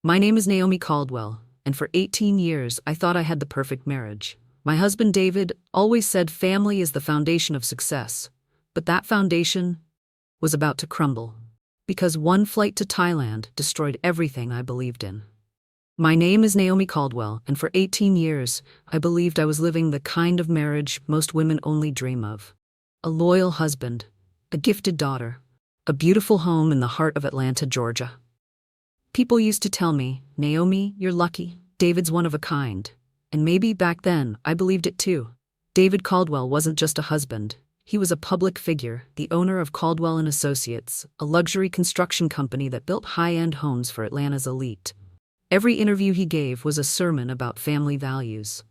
My name is Naomi Caldwell, and for 18 years I thought I had the perfect marriage. My husband David always said family is the foundation of success, but that foundation was about to crumble, because one flight to Thailand destroyed everything I believed in. My name is Naomi Caldwell, and for 18 years I believed I was living the kind of marriage most women only dream of. A loyal husband, a gifted daughter, a beautiful home in the heart of Atlanta, Georgia. People used to tell me, "Naomi, you're lucky. David's one of a kind." And maybe back then I believed it too. David Caldwell wasn't just a husband. He was a public figure, the owner of Caldwell & Associates, a luxury construction company that built high-end homes for Atlanta's elite. Every interview he gave was a sermon about family values.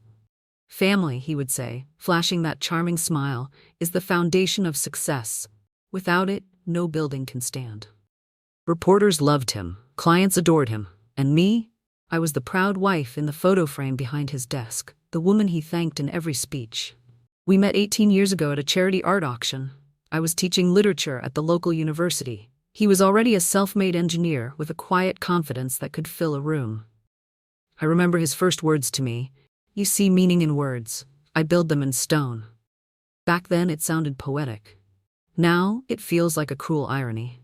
Family, he would say, flashing that charming smile, is the foundation of success. Without it, no building can stand. Reporters loved him, clients adored him, and me? I was the proud wife in the photo frame behind his desk, the woman he thanked in every speech. We met 18 years ago at a charity art auction. I was teaching literature at the local university. He was already a self-made engineer with a quiet confidence that could fill a room. I remember his first words to me, "You see meaning in words. I build them in stone." Back then it sounded poetic. Now it feels like a cruel irony.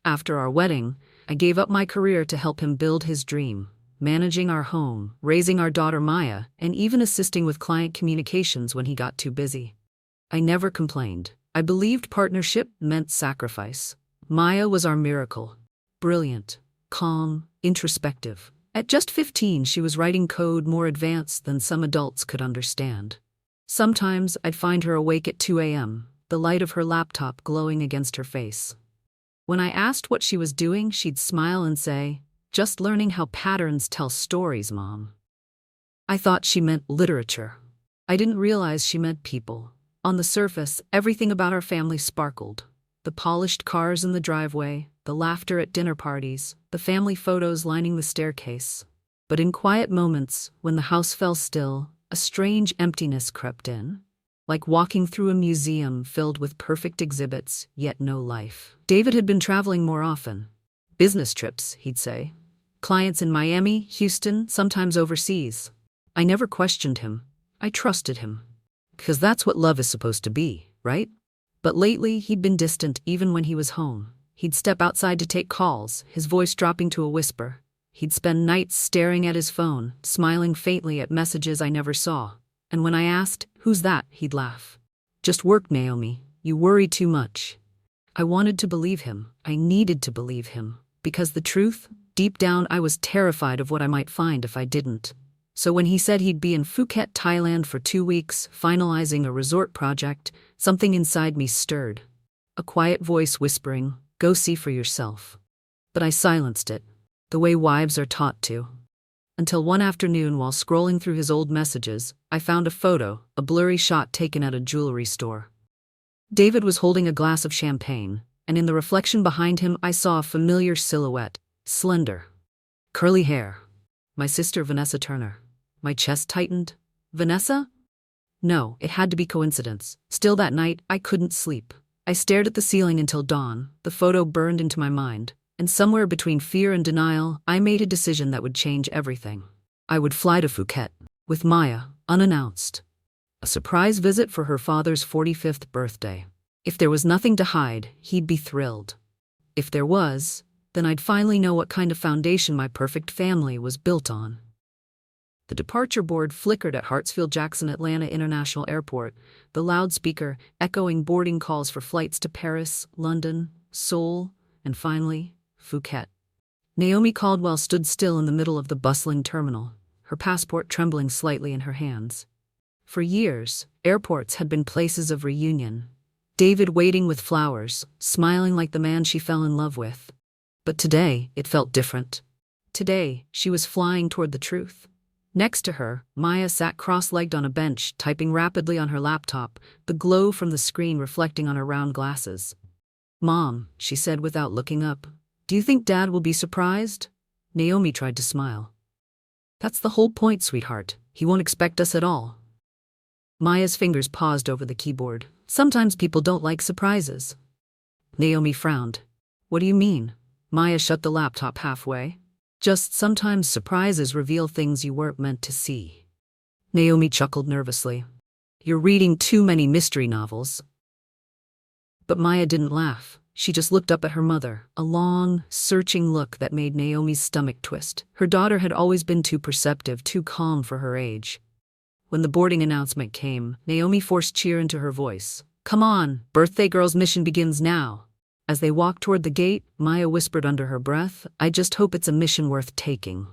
After our wedding, I gave up my career to help him build his dream, managing our home, raising our daughter Maya, and even assisting with client communications when he got too busy. I never complained. I believed partnership meant sacrifice. Maya was our miracle. Brilliant, calm, introspective. At just 15, she was writing code more advanced than some adults could understand. Sometimes I'd find her awake at 2 a.m., the light of her laptop glowing against her face. When I asked what she was doing, she'd smile and say, "Just learning how patterns tell stories, Mom." I thought she meant literature. I didn't realize she meant people. On the surface, everything about our family sparkled. The polished cars in the driveway, the laughter at dinner parties, the family photos lining the staircase. But in quiet moments, when the house fell still, a strange emptiness crept in. Like walking through a museum filled with perfect exhibits, yet no life. David had been traveling more often. Business trips, he'd say. Clients in Miami, Houston, sometimes overseas. I never questioned him. I trusted him. Because that's what love is supposed to be, right? But lately, he'd been distant even when he was home. He'd step outside to take calls, his voice dropping to a whisper. He'd spend nights staring at his phone, smiling faintly at messages I never saw. And when I asked, "Who's that?" he'd laugh. "Just work, Naomi. You worry too much." I wanted to believe him. I needed to believe him. Because the truth, deep down I was terrified of what I might find if I didn't. So when he said he'd be in Phuket, Thailand for 2 weeks, finalizing a resort project, something inside me stirred. A quiet voice whispering, "Go see for yourself." But I silenced it, the way wives are taught to. Until one afternoon, while scrolling through his old messages, I found a photo, a blurry shot taken at a jewelry store. David was holding a glass of champagne, and in the reflection behind him I saw a familiar silhouette, slender. Curly hair. My sister Vanessa Turner. My chest tightened. Vanessa? No, it had to be coincidence. Still that night, I couldn't sleep. I stared at the ceiling until dawn, the photo burned into my mind. And somewhere between fear and denial, I made a decision that would change everything. I would fly to Phuket, with Maya, unannounced. A surprise visit for her father's 45th birthday. If there was nothing to hide, he'd be thrilled. If there was, then I'd finally know what kind of foundation my perfect family was built on. The departure board flickered at Hartsfield-Jackson Atlanta International Airport, the loudspeaker echoing boarding calls for flights to Paris, London, Seoul, and finally, Phuket. Naomi Caldwell stood still in the middle of the bustling terminal, her passport trembling slightly in her hands. For years, airports had been places of reunion. David waiting with flowers, smiling like the man she fell in love with. But today, it felt different. Today, she was flying toward the truth. Next to her, Maya sat cross-legged on a bench, typing rapidly on her laptop, the glow from the screen reflecting on her round glasses. "Mom," she said without looking up, "do you think Dad will be surprised?" Naomi tried to smile. "That's the whole point, sweetheart. He won't expect us at all." Maya's fingers paused over the keyboard. "Sometimes people don't like surprises." Naomi frowned. "What do you mean?" Maya shut the laptop halfway. Just sometimes surprises reveal things you weren't meant to see. Naomi chuckled nervously. You're reading too many mystery novels. But Maya didn't laugh. She just looked up at her mother, a long, searching look that made Naomi's stomach twist. Her daughter had always been too perceptive, too calm for her age. When the boarding announcement came, Naomi forced cheer into her voice. Come on, birthday girl's mission begins now. As they walked toward the gate, Maya whispered under her breath, I just hope it's a mission worth taking.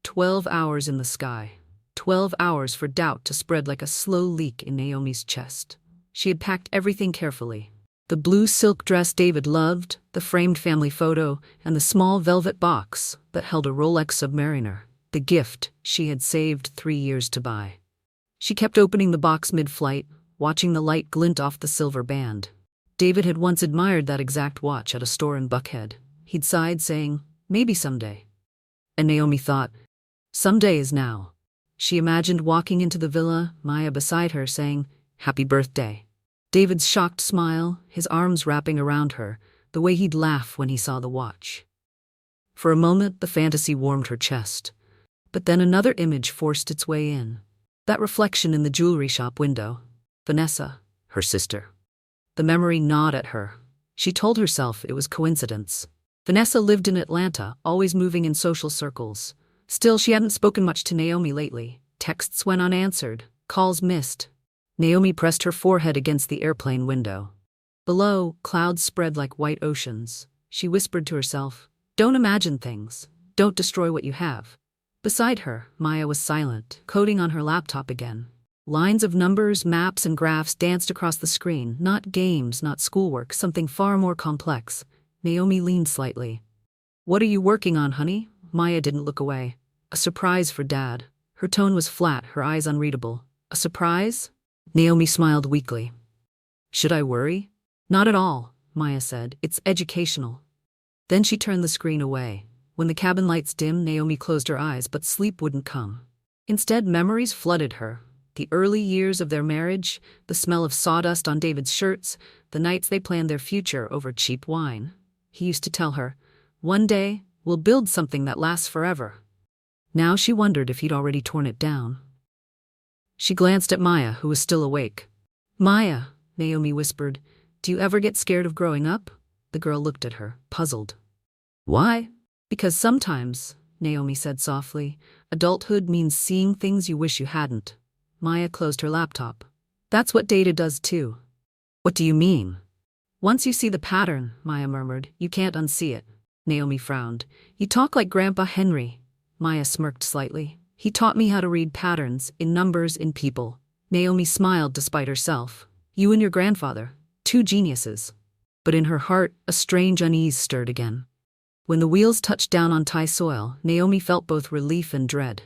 12 hours in the sky. 12 hours for doubt to spread like a slow leak in Naomi's chest. She had packed everything carefully. The blue silk dress David loved, the framed family photo, and the small velvet box that held a Rolex Submariner, the gift she had saved 3 years to buy. She kept opening the box mid-flight, watching the light glint off the silver band. David had once admired that exact watch at a store in Buckhead. He'd sighed, saying, maybe someday. And Naomi thought, someday is now. She imagined walking into the villa, Maya beside her, saying, Happy birthday. David's shocked smile, his arms wrapping around her, the way he'd laugh when he saw the watch. For a moment, the fantasy warmed her chest. But then another image forced its way in. That reflection in the jewelry shop window. Vanessa, her sister. The memory gnawed at her. She told herself it was coincidence. Vanessa lived in Atlanta, always moving in social circles. Still, she hadn't spoken much to Naomi lately. Texts went unanswered, calls missed. Naomi pressed her forehead against the airplane window. Below, clouds spread like white oceans. She whispered to herself, don't imagine things. Don't destroy what you have. Beside her, Maya was silent, coding on her laptop again. Lines of numbers, maps, and graphs danced across the screen. Not games, not schoolwork, something far more complex. Naomi leaned slightly. What are you working on, honey? Maya didn't look away. A surprise for Dad. Her tone was flat, her eyes unreadable. A surprise? Naomi smiled weakly. Should I worry? Not at all, Maya said. It's educational. Then she turned the screen away. When the cabin lights dimmed, Naomi closed her eyes, but sleep wouldn't come. Instead, memories flooded her. The early years of their marriage, the smell of sawdust on David's shirts, the nights they planned their future over cheap wine. He used to tell her, one day, we'll build something that lasts forever. Now she wondered if he'd already torn it down. She glanced at Maya, who was still awake. Maya, Naomi whispered, do you ever get scared of growing up? The girl looked at her, puzzled. Why? Because sometimes, Naomi said softly, adulthood means seeing things you wish you hadn't. Maya closed her laptop. That's what data does too. What do you mean? Once you see the pattern, Maya murmured, you can't unsee it. Naomi frowned. You talk like Grandpa Henry. Maya smirked slightly. He taught me how to read patterns, in numbers, in people. Naomi smiled despite herself. You and your grandfather, two geniuses. But in her heart, a strange unease stirred again. When the wheels touched down on Thai soil, Naomi felt both relief and dread.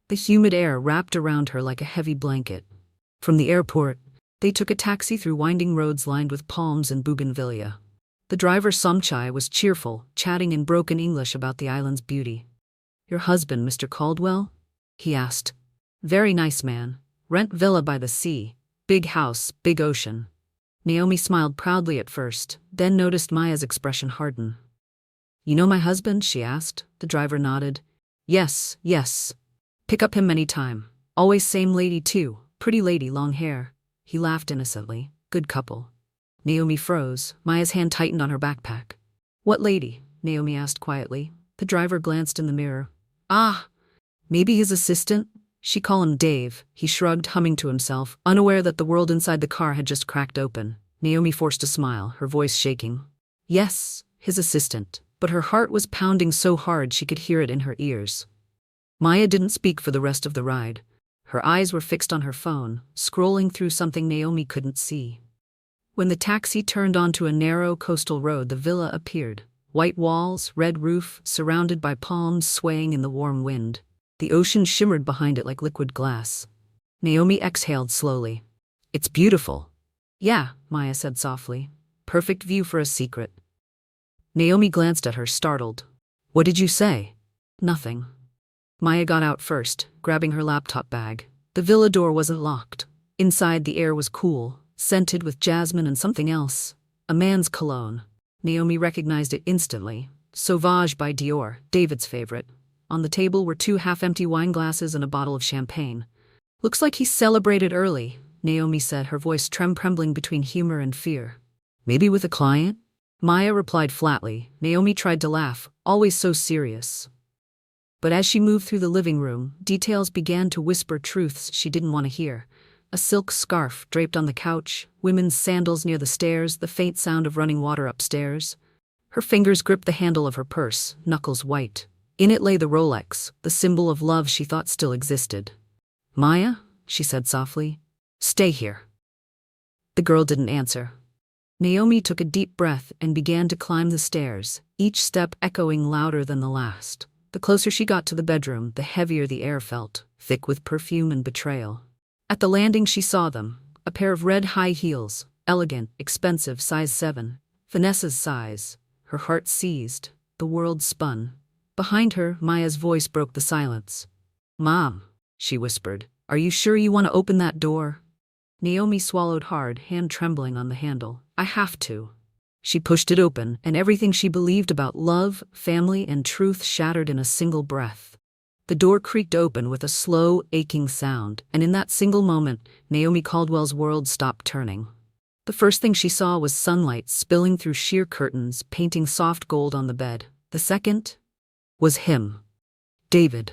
The humid air wrapped around her like a heavy blanket. From the airport, they took a taxi through winding roads lined with palms and bougainvillea. The driver Somchai was cheerful, chatting in broken English about the island's beauty. Your husband, Mr. Caldwell? He asked. Very nice man. Rent villa by the sea. Big house, big ocean. Naomi smiled proudly at first, then noticed Maya's expression harden. You know my husband? She asked. The driver nodded. Yes. Pick up him any time. Always same lady too. Pretty lady, long hair. He laughed innocently. Good couple. Naomi froze. Maya's hand tightened on her backpack. What lady? Naomi asked quietly. The driver glanced in the mirror. Ah, maybe his assistant? She called him Dave. He shrugged, humming to himself, unaware that the world inside the car had just cracked open. Naomi forced a smile, her voice shaking. Yes, his assistant. But her heart was pounding so hard she could hear it in her ears. Maya didn't speak for the rest of the ride. Her eyes were fixed on her phone, scrolling through something Naomi couldn't see. When the taxi turned onto a narrow coastal road, the villa appeared. White walls, red roof, surrounded by palms swaying in the warm wind. The ocean shimmered behind it like liquid glass. Naomi exhaled slowly. It's beautiful. Yeah, Maya said softly. Perfect view for a secret. Naomi glanced at her, startled. What did you say? Nothing. Maya got out first, grabbing her laptop bag. The villa door wasn't locked. Inside, the air was cool, scented with jasmine and something else. A man's cologne. Naomi recognized it instantly. Sauvage by Dior, David's favorite. On the table were 2 half-empty wine glasses and a bottle of champagne. Looks like he celebrated early, Naomi said, her voice trembling between humor and fear. Maybe with a client? Maya replied flatly. Naomi tried to laugh, always so serious. But as she moved through the living room, details began to whisper truths she didn't want to hear. A silk scarf draped on the couch, women's sandals near the stairs, the faint sound of running water upstairs. Her fingers gripped the handle of her purse, knuckles white. In it lay the Rolex, the symbol of love she thought still existed. "Maya," she said softly, "stay here." The girl didn't answer. Naomi took a deep breath and began to climb the stairs, each step echoing louder than the last. The closer she got to the bedroom, the heavier the air felt, thick with perfume and betrayal. At the landing she saw them, a pair of red high heels, elegant, expensive, size 7, Vanessa's size. Her heart seized, the world spun. Behind her, Maya's voice broke the silence. "Mom," she whispered, "are you sure you want to open that door?" Naomi swallowed hard, hand trembling on the handle. "I have to." She pushed it open, and everything she believed about love, family, and truth shattered in a single breath. The door creaked open with a slow, aching sound, and in that single moment, Naomi Caldwell's world stopped turning. The first thing she saw was sunlight spilling through sheer curtains, painting soft gold on the bed. The second was him. David.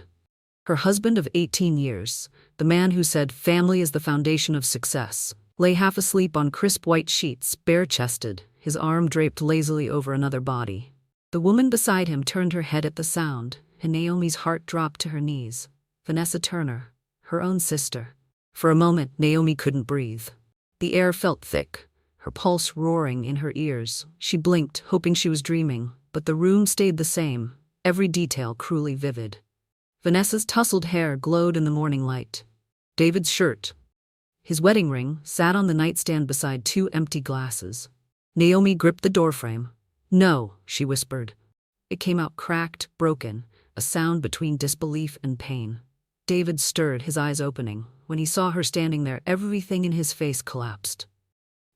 Her husband of 18 years, the man who said family is the foundation of success, lay half asleep on crisp white sheets, bare-chested, his arm draped lazily over another body. The woman beside him turned her head at the sound, and Naomi's heart dropped to her knees. Vanessa Turner, her own sister. For a moment, Naomi couldn't breathe. The air felt thick, her pulse roaring in her ears. She blinked, hoping she was dreaming, but the room stayed the same, every detail cruelly vivid. Vanessa's tousled hair glowed in the morning light. David's shirt, his wedding ring, sat on the nightstand beside 2 empty glasses. Naomi gripped the doorframe. "No," she whispered. It came out cracked, broken, a sound between disbelief and pain. David stirred, his eyes opening. When he saw her standing there, everything in his face collapsed.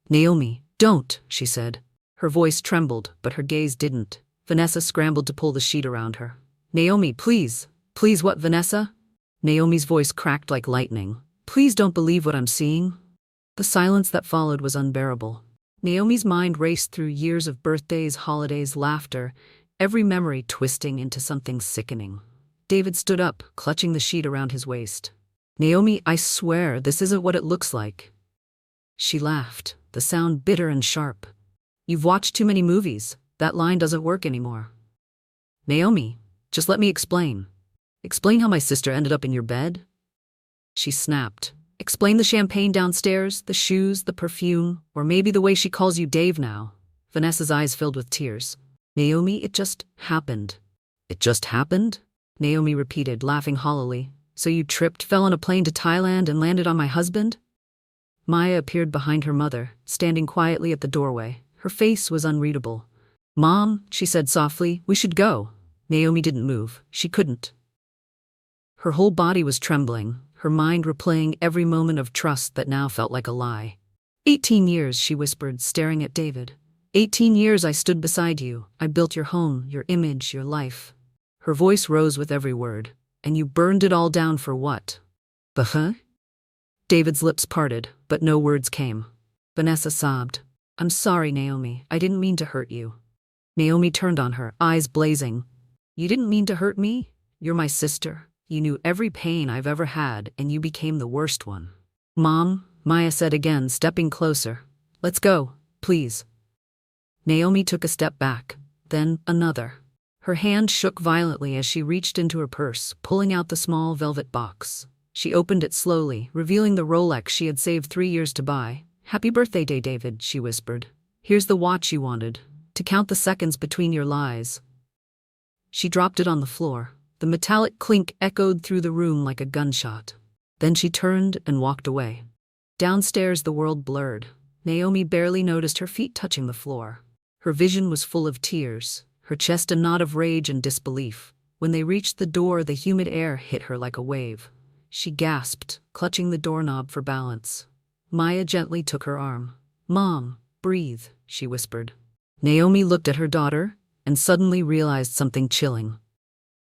"Naomi, don't," she said. Her voice trembled, but her gaze didn't. Vanessa scrambled to pull the sheet around her. "Naomi, please." "Please what, Vanessa?" Naomi's voice cracked like lightning. "Please don't believe what I'm seeing." The silence that followed was unbearable. Naomi's mind raced through years of birthdays, holidays, laughter, every memory twisting into something sickening. David stood up, clutching the sheet around his waist. "Naomi, I swear this isn't what it looks like." She laughed, the sound bitter and sharp. "You've watched too many movies. That line doesn't work anymore." "Naomi, just let me explain. Explain how my sister ended up in your bed." She snapped. "Explain the champagne downstairs, the shoes, the perfume, or maybe the way she calls you Dave now." Vanessa's eyes filled with tears. "Naomi, it just happened." "It just happened?" Naomi repeated, laughing hollowly. "So you tripped, fell on a plane to Thailand, and landed on my husband?" Maya appeared behind her mother, standing quietly at the doorway. Her face was unreadable. "Mom," she said softly, "we should go." Naomi didn't move. She couldn't. Her whole body was trembling, her mind replaying every moment of trust that now felt like a lie. 18 years, she whispered, staring at David. 18 years I stood beside you. I built your home, your image, your life. Her voice rose with every word. And you burned it all down for what? Huh? David's lips parted, but no words came. Vanessa sobbed. "I'm sorry, Naomi. I didn't mean to hurt you." Naomi turned on her, eyes blazing. "You didn't mean to hurt me? You're my sister. You knew every pain I've ever had, and you became the worst one." "Mom," Maya said again, stepping closer. "Let's go, please." Naomi took a step back, then another. Her hand shook violently as she reached into her purse, pulling out the small velvet box. She opened it slowly, revealing the Rolex she had saved 3 years to buy. "Happy birthday, David," she whispered. "Here's the watch you wanted, to count the seconds between your lies." She dropped it on the floor. The metallic clink echoed through the room like a gunshot. Then she turned and walked away. Downstairs, the world blurred. Naomi barely noticed her feet touching the floor. Her vision was full of tears, her chest a knot of rage and disbelief. When they reached the door, the humid air hit her like a wave. She gasped, clutching the doorknob for balance. Maya gently took her arm. "Mom, breathe," she whispered. Naomi looked at her daughter, and suddenly realized something chilling.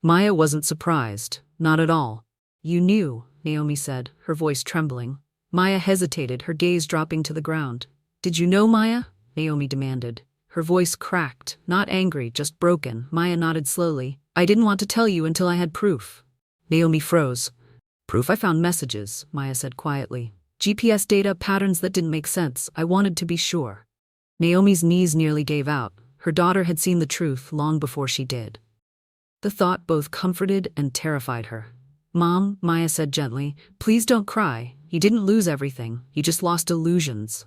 Maya wasn't surprised, not at all. "You knew," Naomi said, her voice trembling. Maya hesitated, her gaze dropping to the ground. "Did you know, Maya?" Naomi demanded. Her voice cracked, not angry, just broken. Maya nodded slowly. "I didn't want to tell you until I had proof." Naomi froze. "Proof? I found messages," Maya said quietly. "GPS data, patterns that didn't make sense. I wanted to be sure." Naomi's knees nearly gave out. Her daughter had seen the truth long before she did. The thought both comforted and terrified her. "Mom," Maya said gently, "please don't cry. You didn't lose everything. You just lost illusions."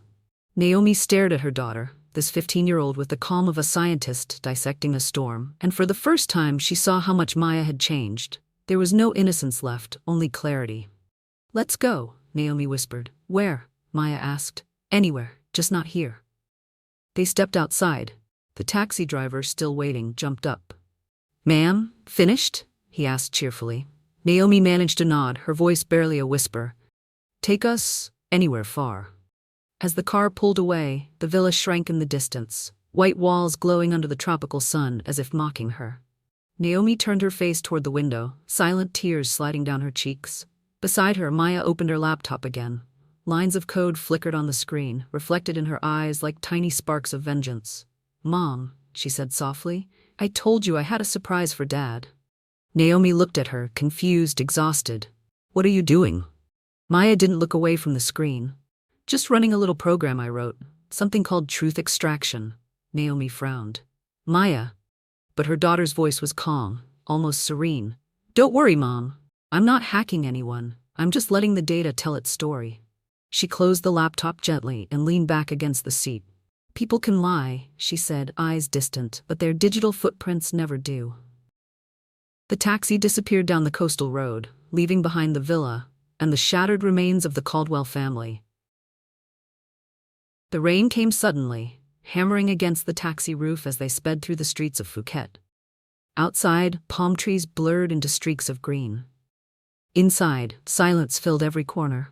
Naomi stared at her daughter, this 15-year-old with the calm of a scientist dissecting a storm, and for the first time she saw how much Maya had changed. There was no innocence left, only clarity. "Let's go," Naomi whispered. "Where?" Maya asked. "Anywhere, just not here." They stepped outside. The taxi driver, still waiting, jumped up. "Ma'am, finished?" he asked cheerfully. Naomi managed to nod, her voice barely a whisper. "Take us anywhere far." As the car pulled away, the villa shrank in the distance, white walls glowing under the tropical sun as if mocking her. Naomi turned her face toward the window, silent tears sliding down her cheeks. Beside her, Maya opened her laptop again. Lines of code flickered on the screen, reflected in her eyes like tiny sparks of vengeance. "Mom," she said softly, "I told you I had a surprise for Dad." Naomi looked at her, confused, exhausted. "What are you doing?" Maya didn't look away from the screen. "Just running a little program I wrote, something called truth extraction." Naomi frowned. "Maya." But her daughter's voice was calm, almost serene. "Don't worry, Mom. I'm not hacking anyone. I'm just letting the data tell its story." She closed the laptop gently and leaned back against the seat. "People can lie," she said, eyes distant, "but their digital footprints never do." The taxi disappeared down the coastal road, leaving behind the villa and the shattered remains of the Caldwell family. The rain came suddenly, hammering against the taxi roof as they sped through the streets of Phuket. Outside, palm trees blurred into streaks of green. Inside, silence filled every corner.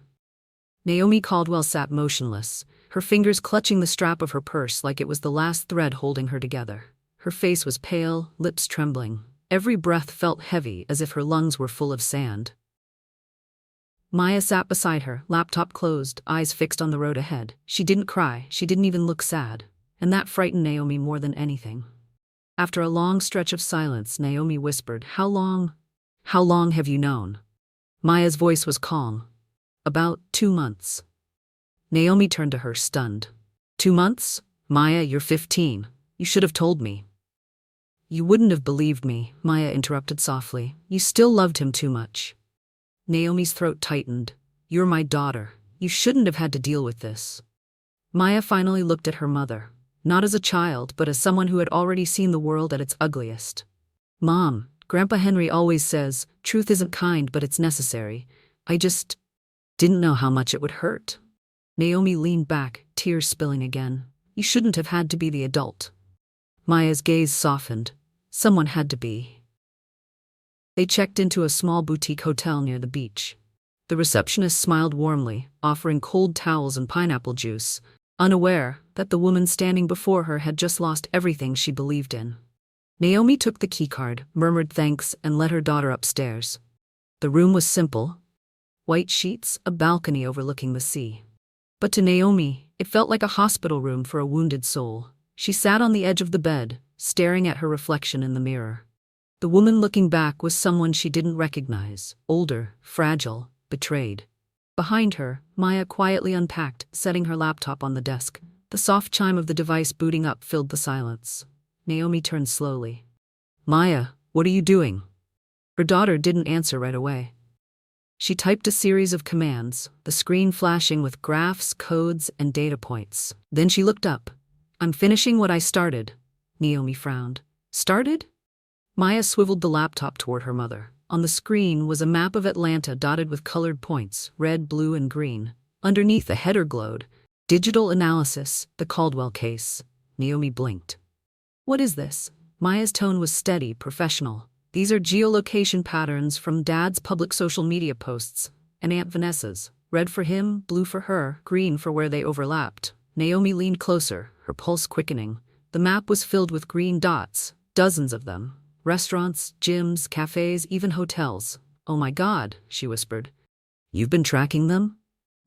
Naomi Caldwell sat motionless, her fingers clutching the strap of her purse like it was the last thread holding her together. Her face was pale, lips trembling. Every breath felt heavy, as if her lungs were full of sand. Maya sat beside her, laptop closed, eyes fixed on the road ahead. She didn't cry, she didn't even look sad, and that frightened Naomi more than anything. After a long stretch of silence, Naomi whispered, "How long? How long have you known?" Maya's voice was calm. "About 2 months." Naomi turned to her, stunned. "2 months? Maya, you're 15. You should have told me." "You wouldn't have believed me," Maya interrupted softly. "You still loved him too much." Naomi's throat tightened. "You're my daughter. You shouldn't have had to deal with this." Maya finally looked at her mother, not as a child, but as someone who had already seen the world at its ugliest. "Mom, Grandpa Henry always says, truth isn't kind, but it's necessary. I just didn't know how much it would hurt." Naomi leaned back, tears spilling again. "You shouldn't have had to be the adult." Maya's gaze softened. "Someone had to be." They checked into a small boutique hotel near the beach. The receptionist smiled warmly, offering cold towels and pineapple juice, unaware that the woman standing before her had just lost everything she believed in. Naomi took the keycard, murmured thanks, and led her daughter upstairs. The room was simple. White sheets, a balcony overlooking the sea. But to Naomi, it felt like a hospital room for a wounded soul. She sat on the edge of the bed, staring at her reflection in the mirror. The woman looking back was someone she didn't recognize, older, fragile, betrayed. Behind her, Maya quietly unpacked, setting her laptop on the desk. The soft chime of the device booting up filled the silence. Naomi turned slowly. "Maya, what are you doing?" Her daughter didn't answer right away. She typed a series of commands, the screen flashing with graphs, codes, and data points. Then she looked up. "I'm finishing what I started." Naomi frowned. "Started?" Maya swiveled the laptop toward her mother. On the screen was a map of Atlanta dotted with colored points, red, blue, and green. Underneath, the header glowed. "Digital analysis, the Caldwell case." Naomi blinked. "What is this?" Maya's tone was steady, professional. "These are geolocation patterns from Dad's public social media posts, and Aunt Vanessa's. Red for him, blue for her, green for where they overlapped." Naomi leaned closer, her pulse quickening. The map was filled with green dots, Dozens of them. Restaurants, gyms, cafes, even hotels. "Oh my God," she whispered. "You've been tracking them?"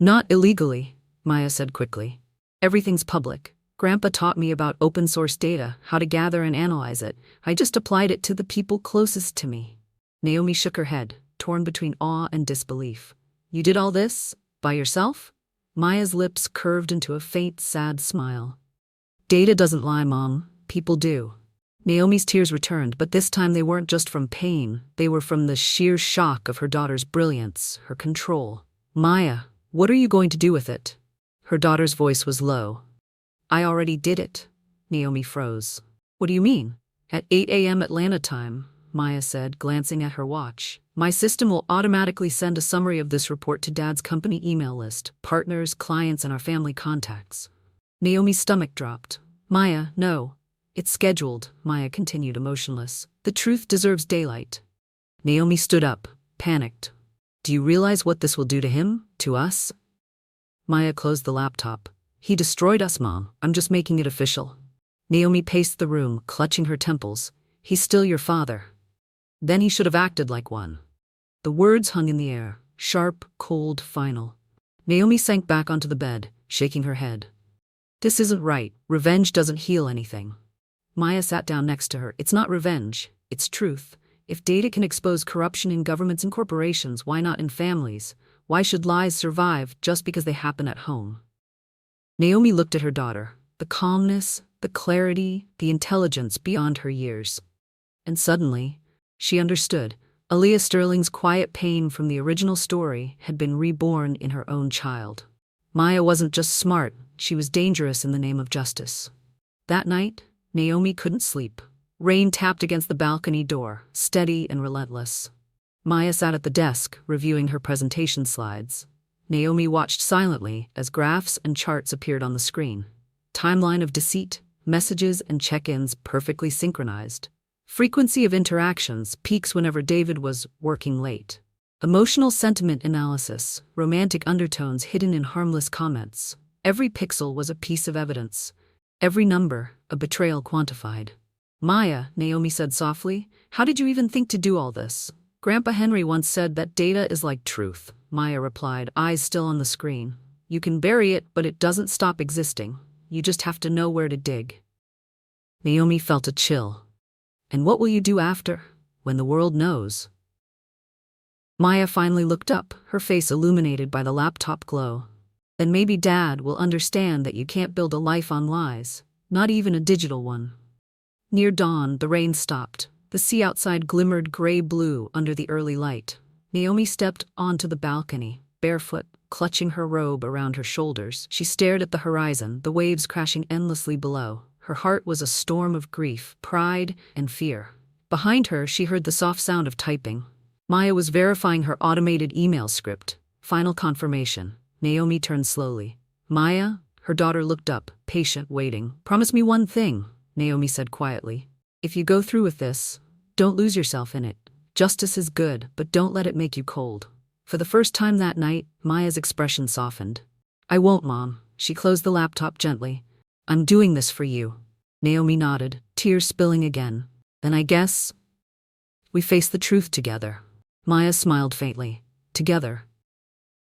"Not illegally," Maya said quickly. "Everything's public. Grandpa taught me about open source data, how to gather and analyze it. I just applied it to the people closest to me." Naomi shook her head, torn between awe and disbelief. "You did all this? By yourself?" Maya's lips curved into a faint, sad smile. "Data doesn't lie, Mom. People do." Naomi's tears returned, but this time they weren't just from pain. They were from the sheer shock of her daughter's brilliance, her control. "Maya, what are you going to do with it?" Her daughter's voice was low. "I already did it." Naomi froze. "What do you mean?" "At 8 a.m. Atlanta time," Maya said, glancing at her watch. "My system will automatically send a summary of this report to Dad's company email list, partners, clients, and our family contacts." Naomi's stomach dropped. "Maya, no. It's scheduled," Maya continued, emotionless. "The truth deserves daylight." Naomi stood up, panicked. "Do you realize what this will do to him? To us?" Maya closed the laptop. "He destroyed us, Mom. I'm just making it official." Naomi paced the room, clutching her temples. "He's still your father." "Then he should have acted like one." The words hung in the air, sharp, cold, final. Naomi sank back onto the bed, shaking her head. "This isn't right. Revenge doesn't heal anything." Maya sat down next to her. "It's not revenge. It's truth. If data can expose corruption in governments and corporations, why not in families? Why should lies survive just because they happen at home?" Naomi looked at her daughter, the calmness, the clarity, the intelligence beyond her years. And suddenly, she understood. Aaliyah Sterling's quiet pain from the original story had been reborn in her own child. Maya wasn't just smart, she was dangerous in the name of justice. That night, Naomi couldn't sleep. Rain tapped against the balcony door, steady and relentless. Maya sat at the desk, reviewing her presentation slides. Naomi watched silently as graphs and charts appeared on the screen. Timeline of deceit, messages and check-ins perfectly synchronized. Frequency of interactions, peaks whenever David was working late. Emotional sentiment analysis, romantic undertones hidden in harmless comments. Every pixel was a piece of evidence. Every number, a betrayal quantified. "Maya," Naomi said softly, "how did you even think to do all this?" "Grandpa Henry once said that data is like truth," Maya replied, eyes still on the screen. "You can bury it, but it doesn't stop existing. You just have to know where to dig." Naomi felt a chill. "And what will you do after, when the world knows?" Maya finally looked up, her face illuminated by the laptop glow. "Then maybe Dad will understand that you can't build a life on lies, not even a digital one." Near dawn, the rain stopped. The sea outside glimmered gray-blue under the early light. Naomi stepped onto the balcony, barefoot, clutching her robe around her shoulders. She stared at the horizon, the waves crashing endlessly below. Her heart was a storm of grief, pride, and fear. Behind her, she heard the soft sound of typing. Maya was verifying her automated email script. Final confirmation. Naomi turned slowly. "Maya?" Her daughter looked up, patient, waiting. "Promise me one thing," Naomi said quietly. "If you go through with this, don't lose yourself in it. Justice is good, but don't let it make you cold." For the first time that night, Maya's expression softened. "I won't, Mom." She closed the laptop gently. "I'm doing this for you." Naomi nodded, tears spilling again. "Then I guess we face the truth together." Maya smiled faintly. "Together."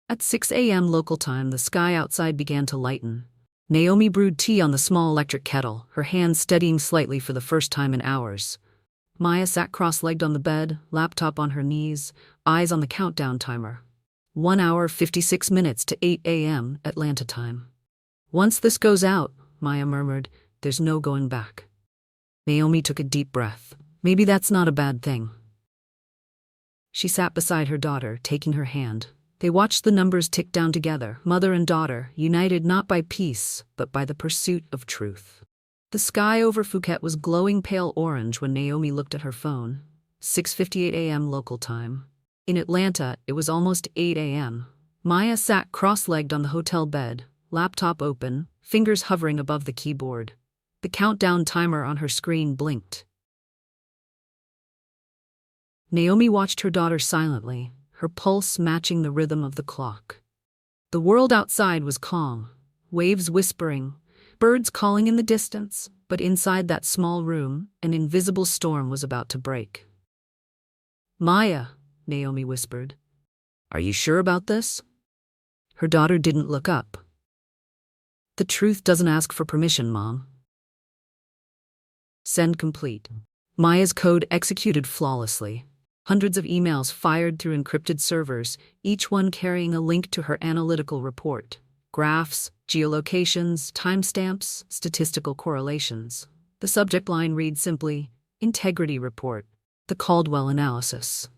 At 6 a.m. local time, the sky outside began to lighten. Naomi brewed tea on the small electric kettle, her hands steadying slightly for the first time in hours. Maya sat cross-legged on the bed, laptop on her knees, eyes on the countdown timer. 1 hour, 56 minutes to 8 a.m. Atlanta time. "Once this goes out," Maya murmured, "there's no going back." Naomi took a deep breath. Maybe that's not a bad thing. She sat beside her daughter, taking her hand. They watched the numbers tick down together, mother and daughter, united not by peace, but by the pursuit of truth. The sky over Phuket was glowing pale orange when Naomi looked at her phone. 6:58 a.m. local time. In Atlanta, it was almost 8 a.m. Maya sat cross-legged on the hotel bed, laptop open, fingers hovering above the keyboard. The countdown timer on her screen blinked. Naomi watched her daughter silently, her pulse matching the rhythm of the clock. The world outside was calm, waves whispering, birds calling in the distance, but inside that small room, an invisible storm was about to break. "Maya," Naomi whispered. "Are you sure about this?" Her daughter didn't look up. "The truth doesn't ask for permission, Mom." Send complete. Maya's code executed flawlessly. Hundreds of emails fired through encrypted servers, each one carrying a link to her analytical report. Graphs, geolocations, timestamps, statistical correlations. The subject line reads simply, "Integrity Report, the Caldwell Analysis."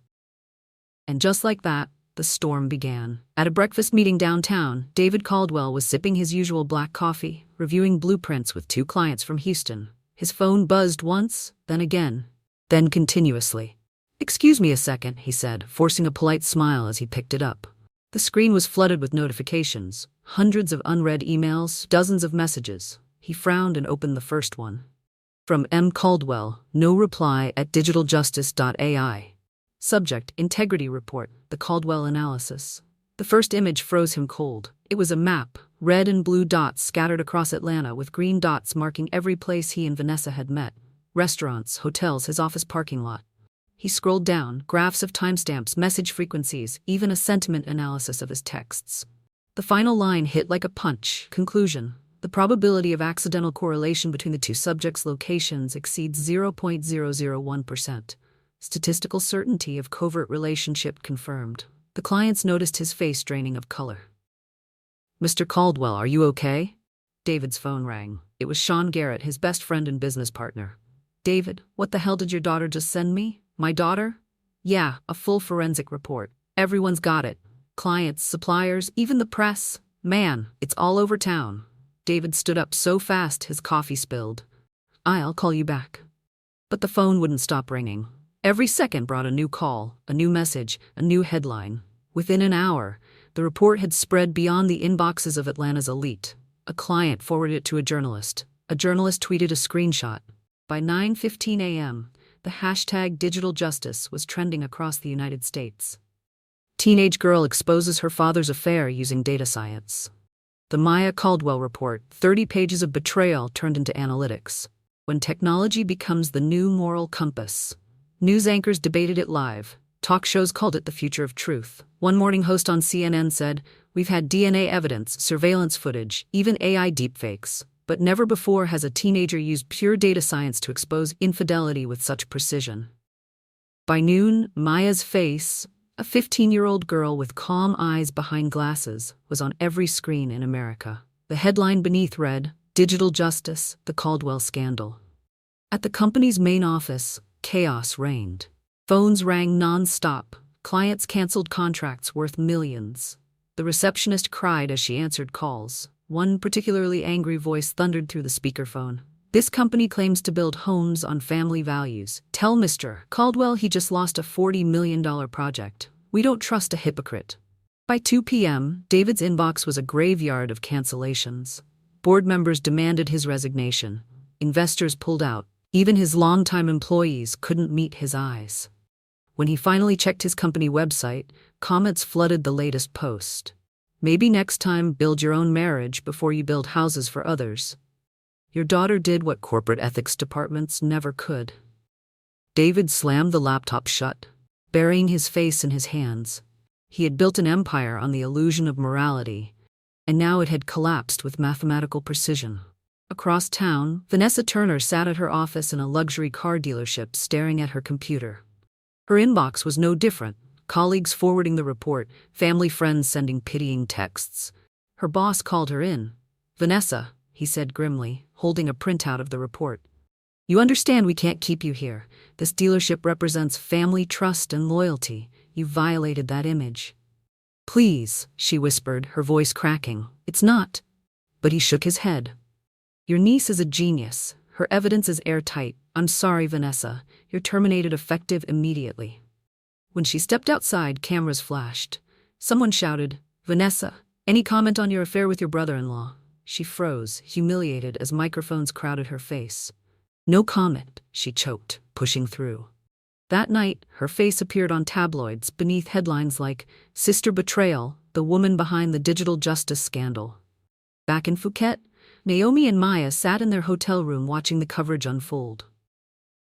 And just like that, the storm began. At a breakfast meeting downtown, David Caldwell was sipping his usual black coffee, reviewing blueprints with 2 clients from Houston. His phone buzzed once, then again, then continuously. "Excuse me a second," he said, forcing a polite smile as he picked it up. The screen was flooded with notifications, hundreds of unread emails, dozens of messages. He frowned and opened the first one. From M. Caldwell, no reply at digitaljustice.ai. Subject, Integrity Report, the Caldwell Analysis. The first image froze him cold. It was a map, red and blue dots scattered across Atlanta with green dots marking every place he and Vanessa had met. Restaurants, hotels, his office parking lot. He scrolled down, graphs of timestamps, message frequencies, even a sentiment analysis of his texts. The final line hit like a punch. Conclusion. The probability of accidental correlation between the 2 subjects' locations exceeds 0.001%. Statistical certainty of covert relationship confirmed. The clients noticed his face draining of color. "Mr. Caldwell, are you okay?" David's phone rang. It was Sean Garrett, his best friend and business partner. "David, what the hell did your daughter just send me?" "My daughter?" "Yeah, a full forensic report. Everyone's got it. Clients, suppliers, even the press. Man, it's all over town." David stood up so fast his coffee spilled. "I'll call you back." But the phone wouldn't stop ringing. Every second brought a new call, a new message, a new headline. Within an hour, the report had spread beyond the inboxes of Atlanta's elite. A client forwarded it to a journalist. A journalist tweeted a screenshot. By 9:15 a.m., the hashtag Digital Justice was trending across the United States. Teenage girl exposes her father's affair using data science. The Maya Caldwell report, 30 pages of betrayal turned into analytics. When technology becomes the new moral compass. News anchors debated it live. Talk shows called it the future of truth. One morning host on CNN said, "We've had DNA evidence, surveillance footage, even AI deepfakes. But never before has a teenager used pure data science to expose infidelity with such precision." By noon, Maya's face, a 15-year-old girl with calm eyes behind glasses, was on every screen in America. The headline beneath read, "Digital Justice, the Caldwell Scandal." At the company's main office, chaos reigned. Phones rang non-stop. Clients canceled contracts worth millions. The receptionist cried as she answered calls. One particularly angry voice thundered through the speakerphone. "This company claims to build homes on family values. Tell Mr. Caldwell he just lost a $40 million project. We don't trust a hypocrite." By 2 p.m., David's inbox was a graveyard of cancellations. Board members demanded his resignation. Investors pulled out. Even his longtime employees couldn't meet his eyes. When he finally checked his company website, comments flooded the latest post. "Maybe next time build your own marriage before you build houses for others. Your daughter did what corporate ethics departments never could." David slammed the laptop shut, burying his face in his hands. He had built an empire on the illusion of morality, and now it had collapsed with mathematical precision. Across town, Vanessa Turner sat at her office in a luxury car dealership staring at her computer. Her inbox was no different. Colleagues forwarding the report, family friends sending pitying texts. Her boss called her in. "Vanessa," he said grimly, holding a printout of the report. "You understand we can't keep you here. This dealership represents family trust and loyalty. You violated that image." "Please," she whispered, her voice cracking. "It's not." But he shook his head. "Your niece is a genius. Her evidence is airtight. I'm sorry, Vanessa. You're terminated effective immediately." When she stepped outside, cameras flashed. Someone shouted, "Vanessa, any comment on your affair with your brother-in-law?" She froze, humiliated as microphones crowded her face. "No comment," she choked, pushing through. That night, her face appeared on tabloids beneath headlines like, "Sister Betrayal, the woman behind the digital justice scandal." Back in Phuket, Naomi and Maya sat in their hotel room watching the coverage unfold.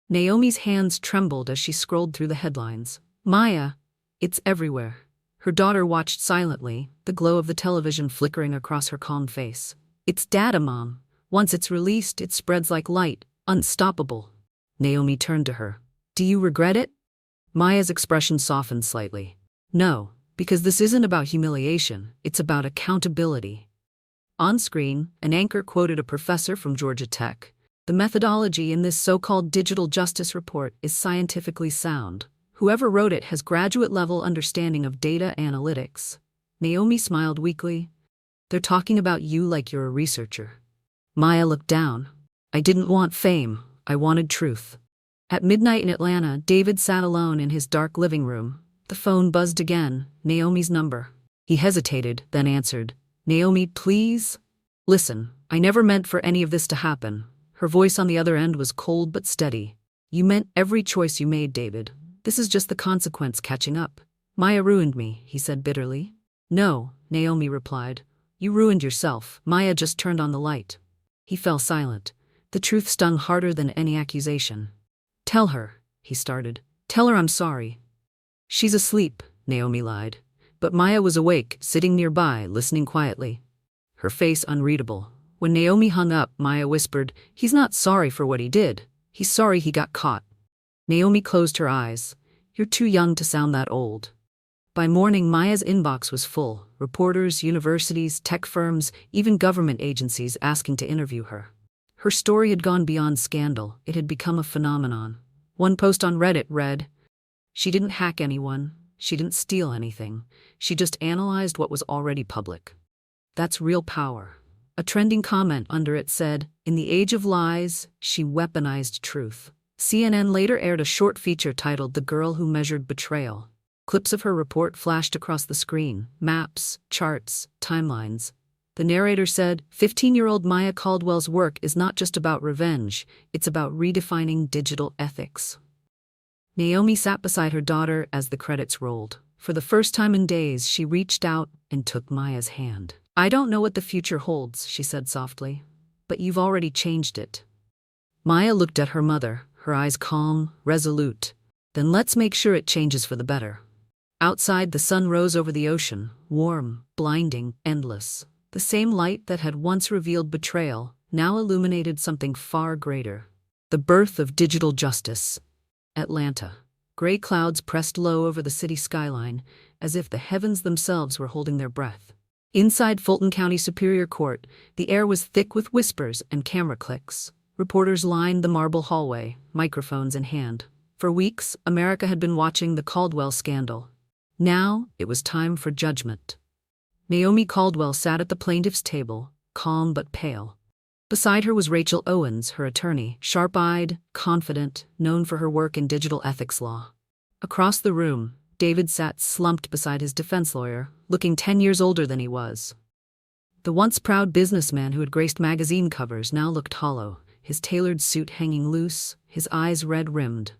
Naomi's hands trembled as she scrolled through the headlines. Maya, it's everywhere. Her daughter watched silently, the glow of the television flickering across her calm face. It's data, Mom. Once it's released, it spreads like light, unstoppable. Naomi turned to her. Do you regret it? Maya's expression softened slightly. No, because this isn't about humiliation, it's about accountability. On screen, an anchor quoted a professor from Georgia Tech. The methodology in this so-called digital justice report is scientifically sound. Whoever wrote it has graduate-level understanding of data analytics. Naomi smiled weakly. They're talking about you like you're a researcher. Maya looked down. I didn't want fame, I wanted truth. At midnight in Atlanta, David sat alone in his dark living room. The phone buzzed again, Naomi's number. He hesitated, then answered. Naomi, please? Listen, I never meant for any of this to happen. Her voice on the other end was cold but steady. You meant every choice you made, David. This is just the consequence catching up. Maya ruined me, he said bitterly. No, Naomi replied. You ruined yourself. Maya just turned on the light. He fell silent. The truth stung harder than any accusation. Tell her, he started. Tell her I'm sorry. She's asleep, Naomi lied. But Maya was awake, sitting nearby, listening quietly. Her face unreadable. When Naomi hung up, Maya whispered, He's not sorry for what he did. He's sorry he got caught. Naomi closed her eyes. You're too young to sound that old. By morning, Maya's inbox was full. Reporters, universities, tech firms, even government agencies asking to interview her. Her story had gone beyond scandal. It had become a phenomenon. One post on Reddit read, She didn't hack anyone. She didn't steal anything. She just analyzed what was already public. That's real power. A trending comment under it said, In the age of lies, she weaponized truth. CNN later aired a short feature titled The Girl Who Measured Betrayal. Clips of her report flashed across the screen, maps, charts, timelines. The narrator said, 15-year-old Maya Caldwell's work is not just about revenge, it's about redefining digital ethics. Naomi sat beside her daughter as the credits rolled. For the first time in days, she reached out and took Maya's hand. I don't know what the future holds, she said softly, but you've already changed it. Maya looked at her mother, her eyes calm, resolute. Then let's make sure it changes for the better. Outside, the sun rose over the ocean, warm, blinding, endless. The same light that had once revealed betrayal now illuminated something far greater. The birth of digital justice. Atlanta. Gray clouds pressed low over the city skyline, as if the heavens themselves were holding their breath. Inside Fulton County Superior Court, the air was thick with whispers and camera clicks. Reporters lined the marble hallway, microphones in hand. For weeks, America had been watching the Caldwell scandal. Now, it was time for judgment. Naomi Caldwell sat at the plaintiff's table, calm but pale. Beside her was Rachel Owens, her attorney, sharp-eyed, confident, known for her work in digital ethics law. Across the room, David sat slumped beside his defense lawyer, looking 10 years older than he was. The once proud businessman who had graced magazine covers now looked hollow, his tailored suit hanging loose, his eyes red-rimmed.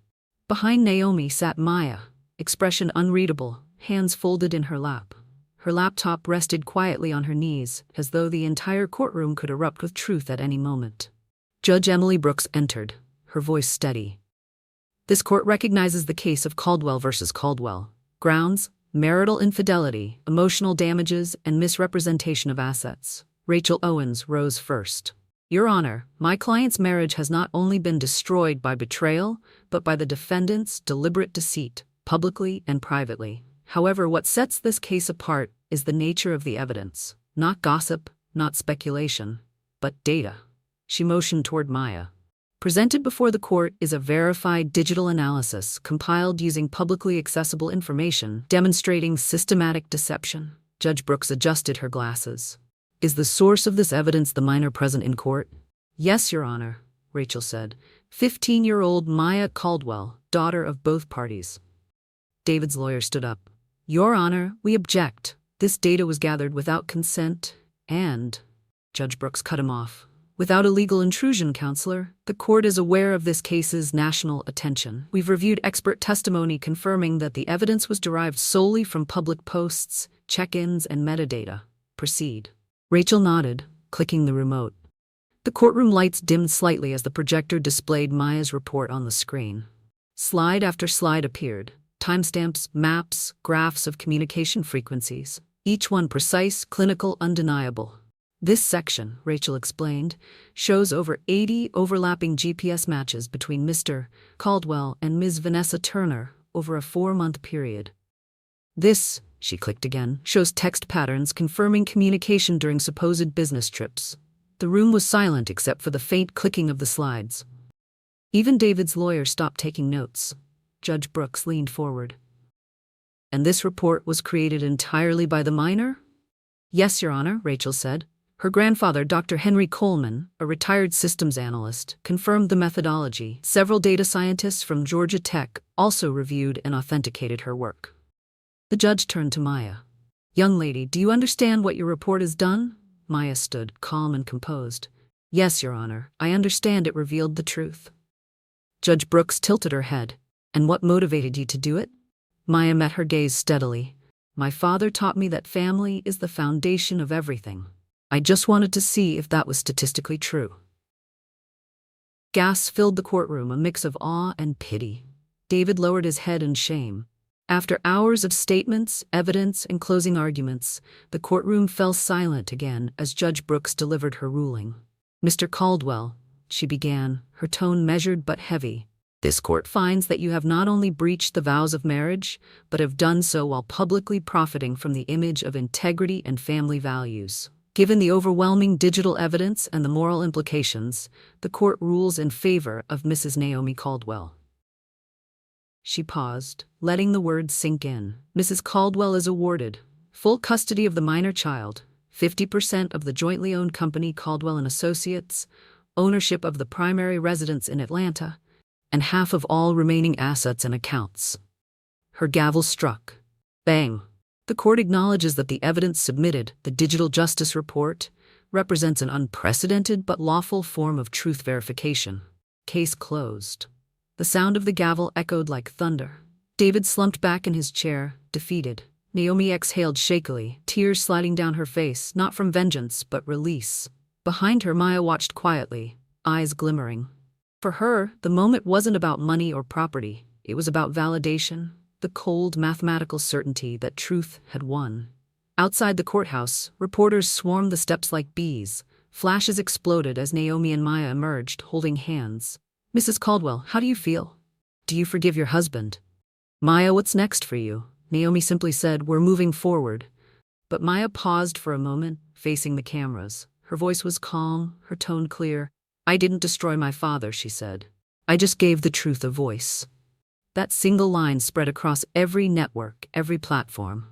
Behind Naomi sat Maya, expression unreadable, hands folded in her lap. Her laptop rested quietly on her knees, as though the entire courtroom could erupt with truth at any moment. Judge Emily Brooks entered, her voice steady. This court recognizes the case of Caldwell versus Caldwell. Grounds: marital infidelity, emotional damages, and misrepresentation of assets. Rachel Owens rose first. Your Honor, my client's marriage has not only been destroyed by betrayal, but by the defendant's deliberate deceit, publicly and privately. However, what sets this case apart is the nature of the evidence. Not gossip, not speculation, but data. She motioned toward Maya. Presented before the court is a verified digital analysis compiled using publicly accessible information demonstrating systematic deception. Judge Brooks adjusted her glasses. Is the source of this evidence the minor present in court? Yes, Your Honor, Rachel said. 15-year-old Maya Caldwell, daughter of both parties. David's lawyer stood up. Your Honor, we object. This data was gathered without consent and... Judge Brooks cut him off. Without illegal intrusion, Counselor. The court is aware of this case's national attention. We've reviewed expert testimony confirming that the evidence was derived solely from public posts, check-ins, and metadata. Proceed. Rachel nodded, clicking the remote. The courtroom lights dimmed slightly as the projector displayed Maya's report on the screen. Slide after slide appeared, timestamps, maps, graphs of communication frequencies, each one precise, clinical, undeniable. This section, Rachel explained, shows over 80 overlapping GPS matches between Mr. Caldwell and Ms. Vanessa Turner over a 4-month period. This, she clicked again, shows text patterns confirming communication during supposed business trips. The room was silent except for the faint clicking of the slides. Even David's lawyer stopped taking notes. Judge Brooks leaned forward. And this report was created entirely by the minor? Yes, Your Honor, Rachel said. Her grandfather, Dr. Henry Coleman, a retired systems analyst, confirmed the methodology. Several data scientists from Georgia Tech also reviewed and authenticated her work. The judge turned to Maya. Young lady, do you understand what your report has done? Maya stood, calm and composed. Yes, Your Honor, I understand it revealed the truth. Judge Brooks tilted her head. And what motivated you to do it? Maya met her gaze steadily. My father taught me that family is the foundation of everything. I just wanted to see if that was statistically true. Gasps filled the courtroom, a mix of awe and pity. David lowered his head in shame. After hours of statements, evidence, and closing arguments, the courtroom fell silent again as Judge Brooks delivered her ruling. Mr. Caldwell, she began, her tone measured but heavy. This court finds that you have not only breached the vows of marriage, but have done so while publicly profiting from the image of integrity and family values. Given the overwhelming digital evidence and the moral implications, the court rules in favor of Mrs. Naomi Caldwell. She paused, letting the words sink in. Mrs. Caldwell is awarded full custody of the minor child, 50% of the jointly owned company Caldwell and Associates, ownership of the primary residence in Atlanta, and half of all remaining assets and accounts. Her gavel struck. Bang! The court acknowledges that the evidence submitted, the Digital Justice Report, represents an unprecedented but lawful form of truth verification. Case closed. The sound of the gavel echoed like thunder. David slumped back in his chair, defeated. Naomi exhaled shakily, tears sliding down her face, not from vengeance, but release. Behind her, Maya watched quietly, eyes glimmering. For her, the moment wasn't about money or property. It was about validation, the cold mathematical certainty that truth had won. Outside the courthouse, reporters swarmed the steps like bees. Flashes exploded as Naomi and Maya emerged, holding hands. Mrs. Caldwell, how do you feel? Do you forgive your husband? Maya, what's next for you? Naomi simply said, we're moving forward. But Maya paused for a moment, facing the cameras. Her voice was calm, her tone clear. I didn't destroy my father, she said. I just gave the truth a voice. That single line spread across every network, every platform.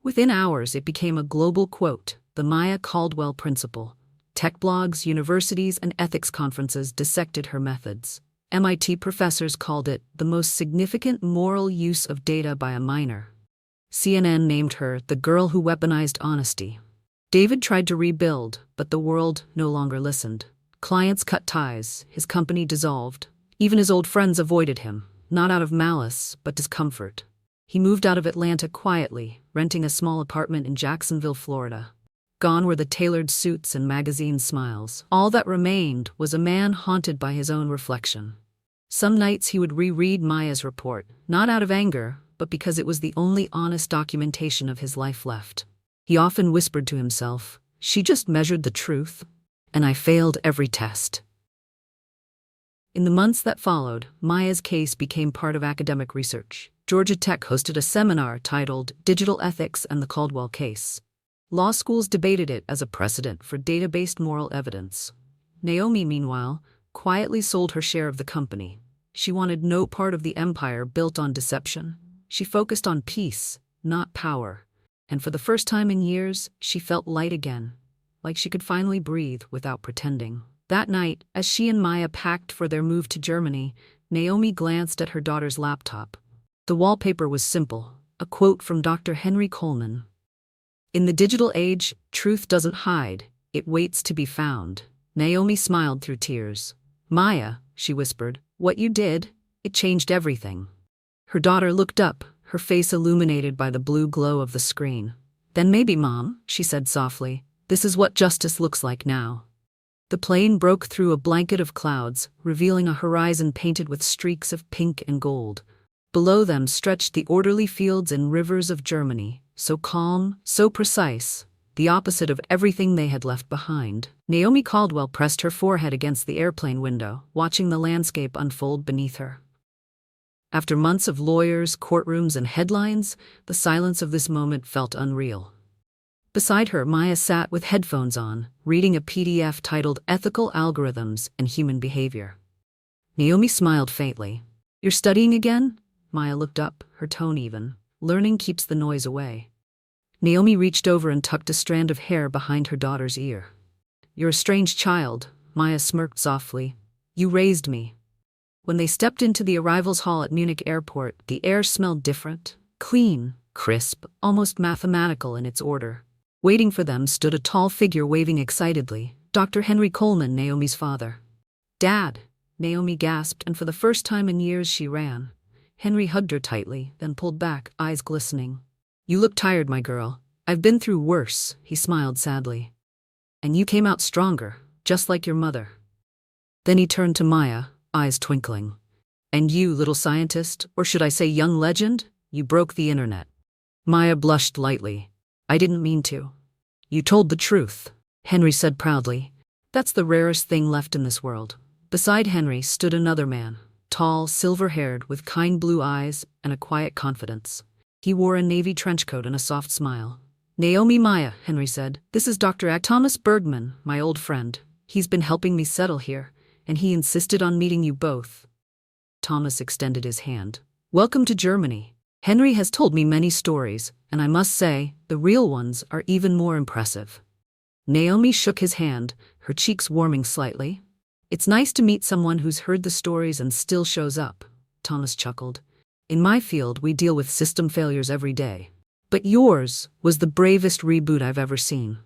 Within hours, it became a global quote, the Maya Caldwell principle. Tech blogs, universities, and ethics conferences dissected her methods. MIT professors called it the most significant moral use of data by a minor. CNN named her the girl who weaponized honesty. David tried to rebuild, but the world no longer listened. Clients cut ties, his company dissolved. Even his old friends avoided him, not out of malice, but discomfort. He moved out of Atlanta quietly, renting a small apartment in Jacksonville, Florida. Gone were the tailored suits and magazine smiles. All that remained was a man haunted by his own reflection. Some nights he would reread Maya's report, not out of anger, but because it was the only honest documentation of his life left. He often whispered to himself, she just measured the truth, and I failed every test. In the months that followed, Maya's case became part of academic research. Georgia Tech hosted a seminar titled Digital Ethics and the Caldwell Case. Law schools debated it as a precedent for data-based moral evidence. Naomi, meanwhile, quietly sold her share of the company. She wanted no part of the empire built on deception. She focused on peace, not power. And for the first time in years, she felt light again, like she could finally breathe without pretending. That night, as she and Maya packed for their move to Germany, Naomi glanced at her daughter's laptop. The wallpaper was simple, a quote from Dr. Henry Coleman. In the digital age, truth doesn't hide, it waits to be found. Naomi smiled through tears. Maya, she whispered, what you did, it changed everything. Her daughter looked up, her face illuminated by the blue glow of the screen. Then maybe, Mom, she said softly, this is what justice looks like now. The plane broke through a blanket of clouds, revealing a horizon painted with streaks of pink and gold. Below them stretched the orderly fields and rivers of Germany, so calm, so precise, the opposite of everything they had left behind. Naomi Caldwell pressed her forehead against the airplane window, watching the landscape unfold beneath her. After months of lawyers, courtrooms, and headlines, the silence of this moment felt unreal. Beside her, Maya sat with headphones on, reading a PDF titled Ethical Algorithms and Human Behavior. Naomi smiled faintly. "You're studying again?" Maya looked up, her tone even. "Learning keeps the noise away." Naomi reached over and tucked a strand of hair behind her daughter's ear. "You're a strange child," Maya smirked softly. "You raised me." When they stepped into the arrivals hall at Munich airport, the air smelled different, clean, crisp, almost mathematical in its order. Waiting for them stood a tall figure waving excitedly, Dr. Henry Coleman, Naomi's father. "Dad!" Naomi gasped, and for the first time in years she ran. Henry hugged her tightly, then pulled back, eyes glistening. "You look tired, my girl. I've been through worse," he smiled sadly. "And you came out stronger, just like your mother." Then he turned to Maya, eyes twinkling. "And you, little scientist, or should I say young legend, you broke the internet." Maya blushed lightly. "I didn't mean to." "You told the truth," Henry said proudly. "That's the rarest thing left in this world." Beside Henry stood another man, tall, silver-haired, with kind blue eyes and a quiet confidence. He wore a navy trenchcoat and a soft smile. "Naomi, Maya," Henry said. "This is Dr. Thomas Bergman, my old friend. He's been helping me settle here, and he insisted on meeting you both." Thomas extended his hand. "Welcome to Germany. Henry has told me many stories, and I must say, the real ones are even more impressive." Naomi shook his hand, her cheeks warming slightly. "It's nice to meet someone who's heard the stories and still shows up," Thomas chuckled. "In my field, we deal with system failures every day. But yours was the bravest reboot I've ever seen."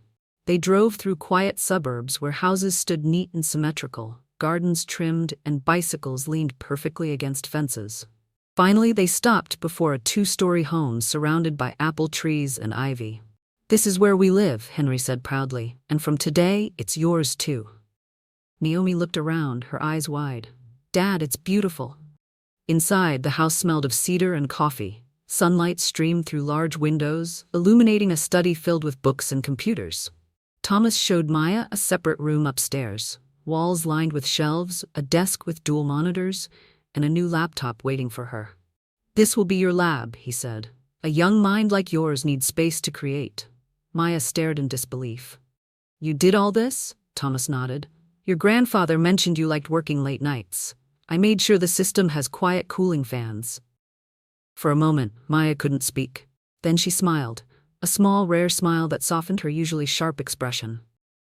They drove through quiet suburbs where houses stood neat and symmetrical, gardens trimmed, and bicycles leaned perfectly against fences. Finally, they stopped before a 2-story home surrounded by apple trees and ivy. "This is where we live," Henry said proudly, "and from today, it's yours too." Naomi looked around, her eyes wide. "Dad, it's beautiful." Inside, the house smelled of cedar and coffee. Sunlight streamed through large windows, illuminating a study filled with books and computers. Thomas showed Maya a separate room upstairs, walls lined with shelves, a desk with dual monitors, and a new laptop waiting for her. "This will be your lab," he said. "A young mind like yours needs space to create." Maya stared in disbelief. "You did all this?" Thomas nodded. "Your grandfather mentioned you liked working late nights. I made sure the system has quiet cooling fans." For a moment, Maya couldn't speak. Then she smiled, a small, rare smile that softened her usually sharp expression.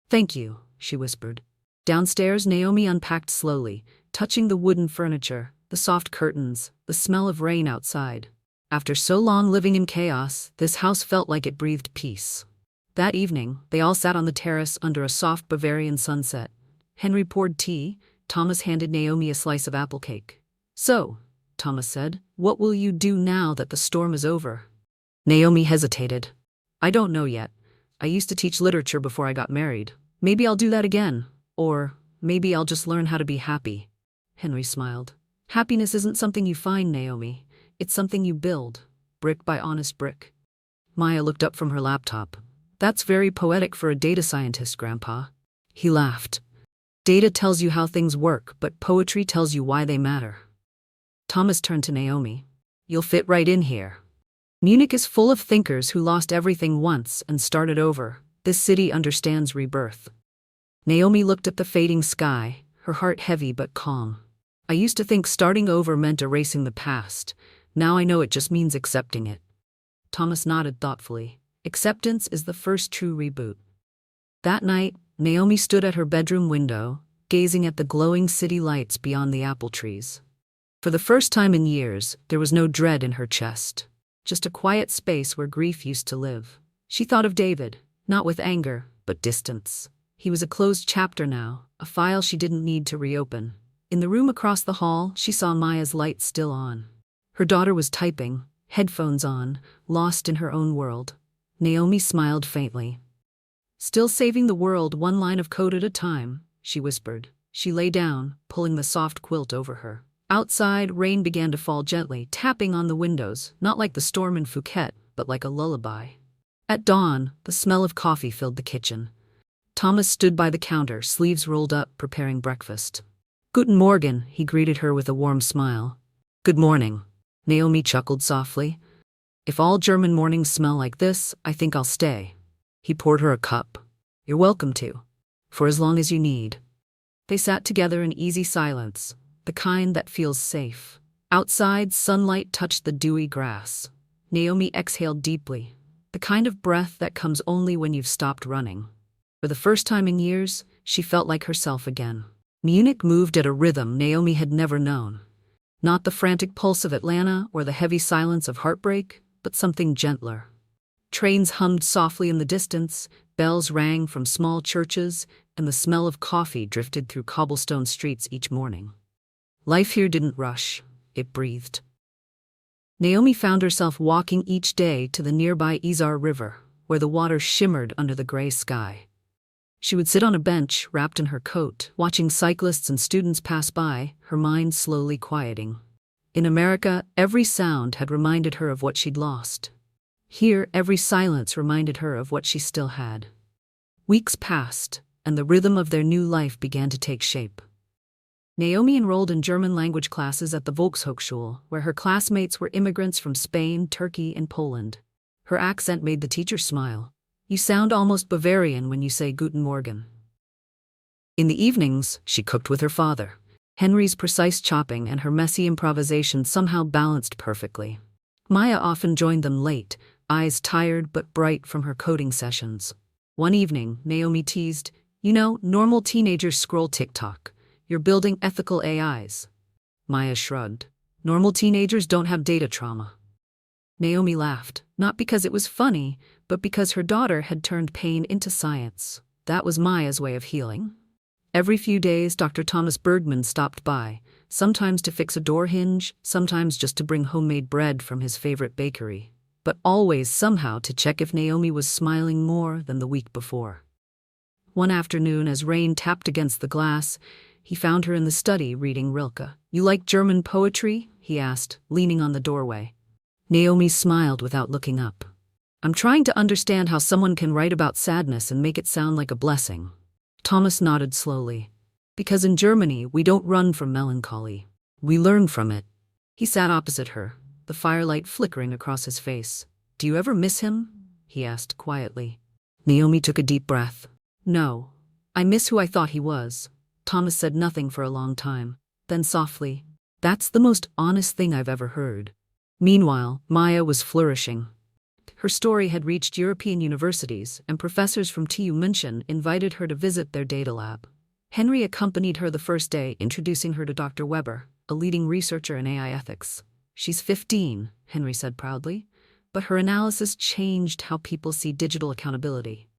"Thank you," she whispered. Downstairs, Naomi unpacked slowly, touching the wooden furniture, the soft curtains, the smell of rain outside. After so long living in chaos, this house felt like it breathed peace. That evening, they all sat on the terrace under a soft Bavarian sunset. Henry poured tea. Thomas handed Naomi a slice of apple cake. "So," Thomas said, "what will you do now that the storm is over?" Naomi hesitated. "I don't know yet. I used to teach literature before I got married. Maybe I'll do that again. Or maybe I'll just learn how to be happy." Henry smiled. "Happiness isn't something you find, Naomi. It's something you build, brick by honest brick." Maya looked up from her laptop. "That's very poetic for a data scientist, Grandpa." He laughed. "Data tells you how things work, but poetry tells you why they matter." Thomas turned to Naomi. "You'll fit right in here. Munich is full of thinkers who lost everything once and started over. This city understands rebirth." Naomi looked at the fading sky, her heart heavy but calm. "I used to think starting over meant erasing the past. Now I know it just means accepting it." Thomas nodded thoughtfully. "Acceptance is the first true reboot." That night, Naomi stood at her bedroom window, gazing at the glowing city lights beyond the apple trees. For the first time in years, there was no dread in her chest, just a quiet space where grief used to live. She thought of David, not with anger, but distance. He was a closed chapter now, a file she didn't need to reopen. In the room across the hall, she saw Maya's light still on. Her daughter was typing, headphones on, lost in her own world. Naomi smiled faintly. "Still saving the world one line of code at a time," she whispered. She lay down, pulling the soft quilt over her. Outside, rain began to fall gently, tapping on the windows, not like the storm in Phuket, but like a lullaby. At dawn, the smell of coffee filled the kitchen. Thomas stood by the counter, sleeves rolled up, preparing breakfast. "Guten Morgen," he greeted her with a warm smile. "Good morning," Naomi chuckled softly. "If all German mornings smell like this, I think I'll stay." He poured her a cup. "You're welcome to. For as long as you need." They sat together in easy silence, the kind that feels safe. Outside, sunlight touched the dewy grass. Naomi exhaled deeply, the kind of breath that comes only when you've stopped running. For the first time in years, she felt like herself again. Munich moved at a rhythm Naomi had never known. Not the frantic pulse of Atlanta or the heavy silence of heartbreak, but something gentler. Trains hummed softly in the distance, bells rang from small churches, and the smell of coffee drifted through cobblestone streets each morning. Life here didn't rush, it breathed. Naomi found herself walking each day to the nearby Isar River, where the water shimmered under the gray sky. She would sit on a bench, wrapped in her coat, watching cyclists and students pass by, her mind slowly quieting. In America, every sound had reminded her of what she'd lost. Here, every silence reminded her of what she still had. Weeks passed, and the rhythm of their new life began to take shape. Naomi enrolled in German language classes at the Volkshochschule, where her classmates were immigrants from Spain, Turkey, and Poland. Her accent made the teacher smile. "You sound almost Bavarian when you say Guten Morgen." In the evenings, she cooked with her father. Henry's precise chopping and her messy improvisation somehow balanced perfectly. Maya often joined them late, eyes tired but bright from her coding sessions. One evening, Naomi teased, "You know, normal teenagers scroll TikTok. You're building ethical AIs." Maya shrugged. "Normal teenagers don't have data trauma." Naomi laughed, not because it was funny, but because her daughter had turned pain into science. That was Maya's way of healing. Every few days, Dr. Thomas Bergman stopped by, sometimes to fix a door hinge, sometimes just to bring homemade bread from his favorite bakery, but always somehow to check if Naomi was smiling more than the week before. One afternoon, as rain tapped against the glass, he found her in the study reading Rilke. "You like German poetry?" he asked, leaning on the doorway. Naomi smiled without looking up. "I'm trying to understand how someone can write about sadness and make it sound like a blessing." Thomas nodded slowly. "Because in Germany, we don't run from melancholy. We learn from it." He sat opposite her, the firelight flickering across his face. "Do you ever miss him?" he asked quietly. Naomi took a deep breath. "No. I miss who I thought he was." Thomas said nothing for a long time. Then softly, "That's the most honest thing I've ever heard." Meanwhile, Maya was flourishing. Her story had reached European universities, and professors from TU München invited her to visit their data lab. Henry accompanied her the first day, introducing her to Dr. Weber, a leading researcher in AI ethics. "She's 15, Henry said proudly, but her analysis changed how people see digital accountability."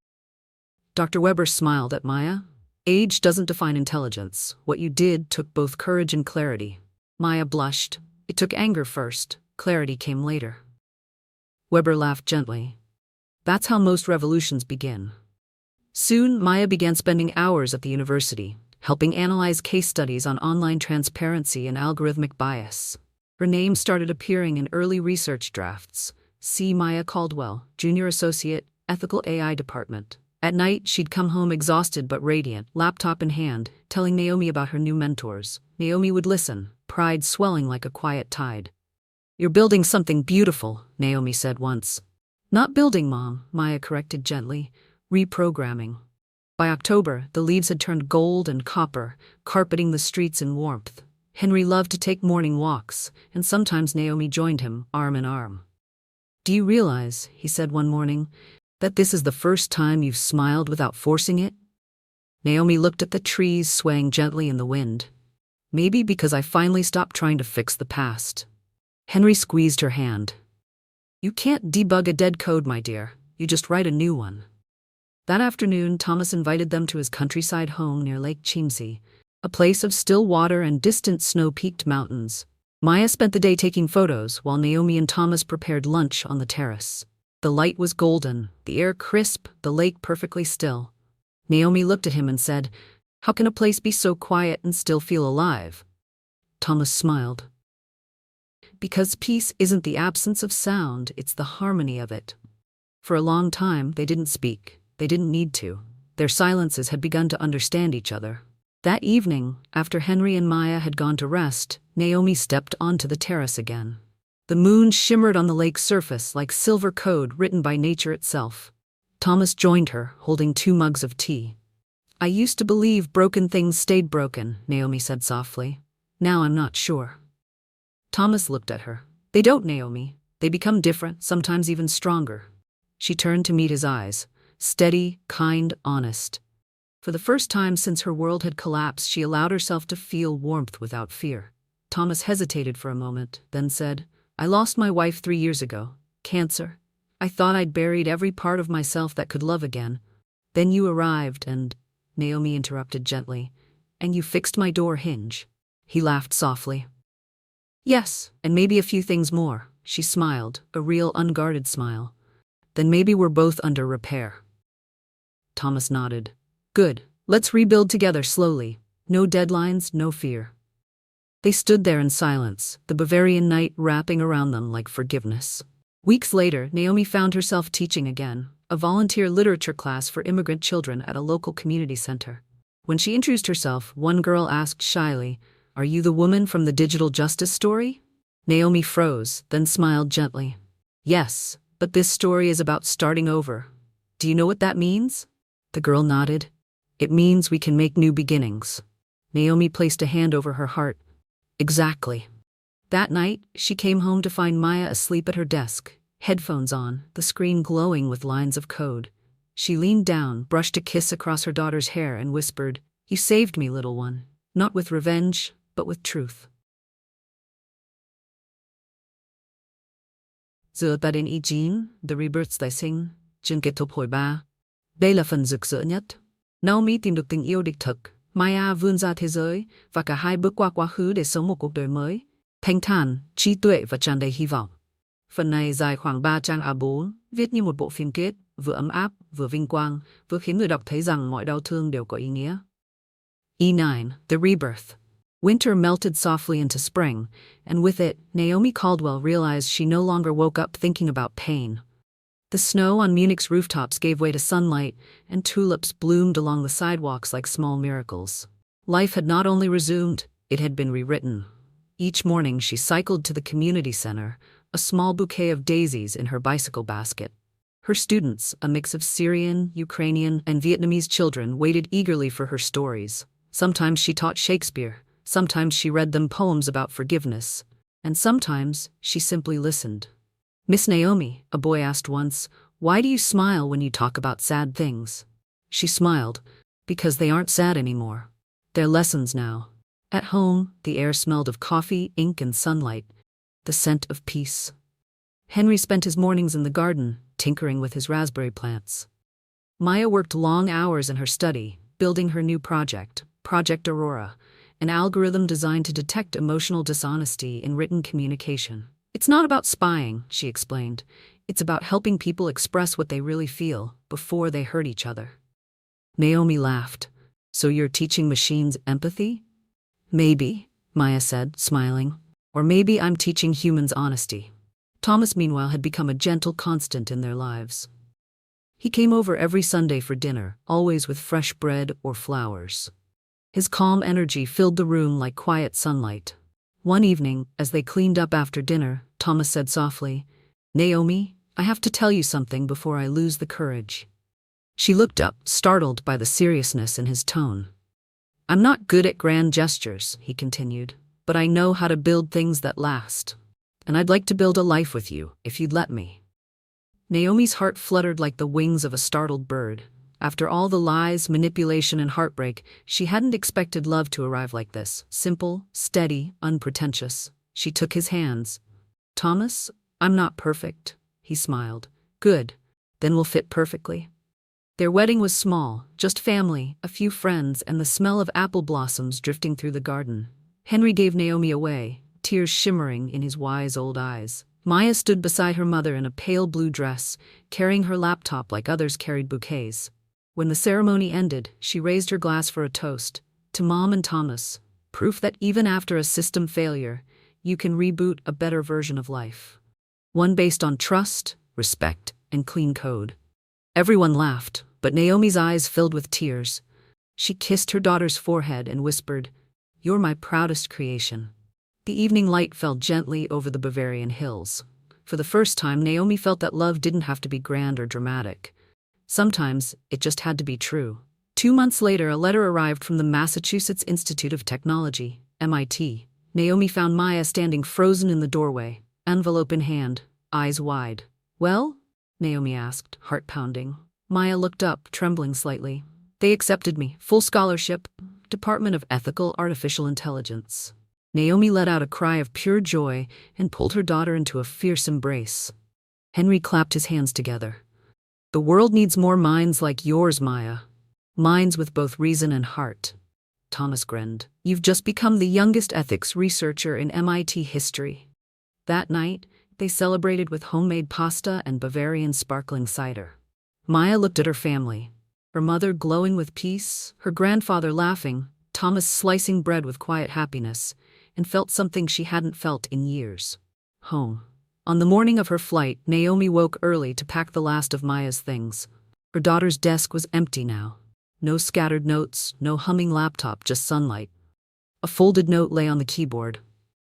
Dr. Weber smiled at Maya. "Age doesn't define intelligence. What you did took both courage and clarity." Maya blushed. "It took anger first. Clarity came later." Weber laughed gently. "That's how most revolutions begin." Soon, Maya began spending hours at the university, helping analyze case studies on online transparency and algorithmic bias. Her name started appearing in early research drafts. See Maya Caldwell, Junior Associate, Ethical AI Department. At night, she'd come home exhausted but radiant, laptop in hand, telling Naomi about her new mentors. Naomi would listen, pride swelling like a quiet tide. "You're building something beautiful," Naomi said once. "Not building, Mom," Maya corrected gently. "Reprogramming." By October, the leaves had turned gold and copper, carpeting the streets in warmth. Henry loved to take morning walks, and sometimes Naomi joined him, arm in arm. "Do you realize," he said one morning, "that this is the first time you've smiled without forcing it?" Naomi looked at the trees swaying gently in the wind. "Maybe because I finally stopped trying to fix the past." Henry squeezed her hand. "You can't debug a dead code, my dear. You just write a new one." That afternoon, Thomas invited them to his countryside home near Lake Chiemsee, a place of still water and distant snow-peaked mountains. Maya spent the day taking photos while Naomi and Thomas prepared lunch on the terrace. The light was golden, the air crisp, the lake perfectly still. Naomi looked at him and said, How can a place be so quiet and still feel alive? Thomas smiled. Because peace isn't the absence of sound, it's the harmony of it. For a long time, they didn't speak. They didn't need to. Their silences had begun to understand each other. That evening, after Henry and Maya had gone to rest, Naomi stepped onto the terrace again. The moon shimmered on the lake's surface like silver code written by nature itself. Thomas joined her, holding 2 mugs of tea. I used to believe broken things stayed broken, Naomi said softly. Now I'm not sure. Thomas looked at her. They don't, Naomi. They become different, sometimes even stronger. She turned to meet his eyes. Steady, kind, honest. For the first time since her world had collapsed, she allowed herself to feel warmth without fear. Thomas hesitated for a moment, then said, I lost my wife 3 years ago. Cancer. I thought I'd buried every part of myself that could love again. Then you arrived and, Naomi interrupted gently, and you fixed my door hinge. He laughed softly. Yes, and maybe a few things more. She smiled, a real unguarded smile. Then maybe we're both under repair. Thomas nodded. Good. Let's rebuild together slowly. No deadlines, no fear. They stood there in silence, the Bavarian night wrapping around them like forgiveness. Weeks later, Naomi found herself teaching again, a volunteer literature class for immigrant children at a local community center. When she introduced herself, one girl asked shyly, Are you the woman from the digital justice story? Naomi froze, then smiled gently. Yes, but this story is about starting over. Do you know what that means? The girl nodded. It means we can make new beginnings. Naomi placed a hand over her heart. Exactly. That night, she came home to find Maya asleep at her desk, headphones on, the screen glowing with lines of code. She leaned down, brushed a kiss across her daughter's hair, and whispered, You saved me, little one. Not with revenge, but with truth. Giờ ta đến ý 9, The Rebirth tái sinh, chương kết thúc hồi 3. Đây là phần rực rỡ nhất. Naomi tìm được tình yêu đích thực, Maya vươn ra thế giới, và cả hai bước qua quá khứ để sống một cuộc đời mới, thanh thản, trí tuệ và tràn đầy hy vọng. Phần này dài khoảng 3 trang A4, viết như một bộ phim kết, vừa ấm áp, vừa vinh quang, vừa khiến người đọc thấy rằng mọi đau thương đều có ý nghĩa. E9, The Rebirth. Winter melted softly into spring, and with it, Naomi Caldwell realized she no longer woke up thinking about pain. The snow on Munich's rooftops gave way to sunlight, and tulips bloomed along the sidewalks like small miracles. Life had not only resumed, it had been rewritten. Each morning she cycled to the community center, a small bouquet of daisies in her bicycle basket. Her students, a mix of Syrian, Ukrainian, and Vietnamese children, waited eagerly for her stories. Sometimes she taught Shakespeare, sometimes she read them poems about forgiveness, and sometimes she simply listened. Miss Naomi, a boy asked once, Why do you smile when you talk about sad things? She smiled, because they aren't sad anymore. They're lessons now. At home, the air smelled of coffee, ink, and sunlight, the scent of peace. Henry spent his mornings in the garden, tinkering with his raspberry plants. Maya worked long hours in her study, building her new project, Project Aurora, an algorithm designed to detect emotional dishonesty in written communication. It's not about spying, she explained. It's about helping people express what they really feel before they hurt each other. Naomi laughed. So you're teaching machines empathy? Maybe, Maya said, smiling. Or maybe I'm teaching humans honesty. Thomas, meanwhile, had become a gentle constant in their lives. He came over every Sunday for dinner, always with fresh bread or flowers. His calm energy filled the room like quiet sunlight. One evening, as they cleaned up after dinner, Thomas said softly, Naomi, I have to tell you something before I lose the courage. She looked up, startled by the seriousness in his tone. I'm not good at grand gestures, he continued, but I know how to build things that last. And I'd like to build a life with you, if you'd let me. Naomi's heart fluttered like the wings of a startled bird. After all the lies, manipulation, and heartbreak, she hadn't expected love to arrive like this. Simple, steady, unpretentious. She took his hands. Thomas, I'm not perfect, he smiled. Good, then we'll fit perfectly. Their wedding was small, just family, a few friends, and the smell of apple blossoms drifting through the garden. Henry gave Naomi away, tears shimmering in his wise old eyes. Maya stood beside her mother in a pale blue dress, carrying her laptop like others carried bouquets. When the ceremony ended, she raised her glass for a toast, to Mom and Thomas, proof that even after a system failure, you can reboot a better version of life. One based on trust, respect, and clean code. Everyone laughed, but Naomi's eyes filled with tears. She kissed her daughter's forehead and whispered, "You're my proudest creation." The evening light fell gently over the Bavarian hills. For the first time, Naomi felt that love didn't have to be grand or dramatic. Sometimes, it just had to be true. 2 months later, a letter arrived from the Massachusetts Institute of Technology, MIT. Naomi found Maya standing frozen in the doorway, envelope in hand, eyes wide. "Well?" Naomi asked, heart pounding. Maya looked up, trembling slightly. "They accepted me, full scholarship, Department of Ethical Artificial Intelligence." Naomi let out a cry of pure joy and pulled her daughter into a fierce embrace. Henry clapped his hands together. "The world needs more minds like yours, Maya. Minds with both reason and heart." Thomas grinned. "You've just become the youngest ethics researcher in MIT history." That night, they celebrated with homemade pasta and Bavarian sparkling cider. Maya looked at her family. Her mother glowing with peace, her grandfather laughing, Thomas slicing bread with quiet happiness, and felt something she hadn't felt in years. Home. On the morning of her flight, Naomi woke early to pack the last of Maya's things. Her daughter's desk was empty now. No scattered notes, no humming laptop, just sunlight. A folded note lay on the keyboard.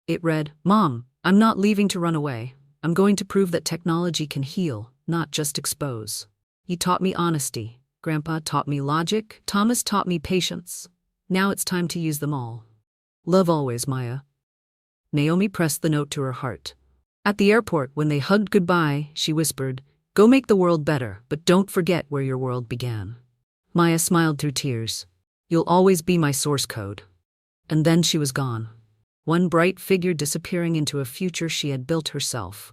It read, "Mom, I'm not leaving to run away. I'm going to prove that technology can heal, not just expose. You taught me honesty. Grandpa taught me logic. Thomas taught me patience. Now it's time to use them all. Love always, Maya." Naomi pressed the note to her heart. At the airport, when they hugged goodbye, she whispered, "Go make the world better, but don't forget where your world began." Maya smiled through tears. "You'll always be my source code." And then she was gone. One bright figure disappearing into a future she had built herself.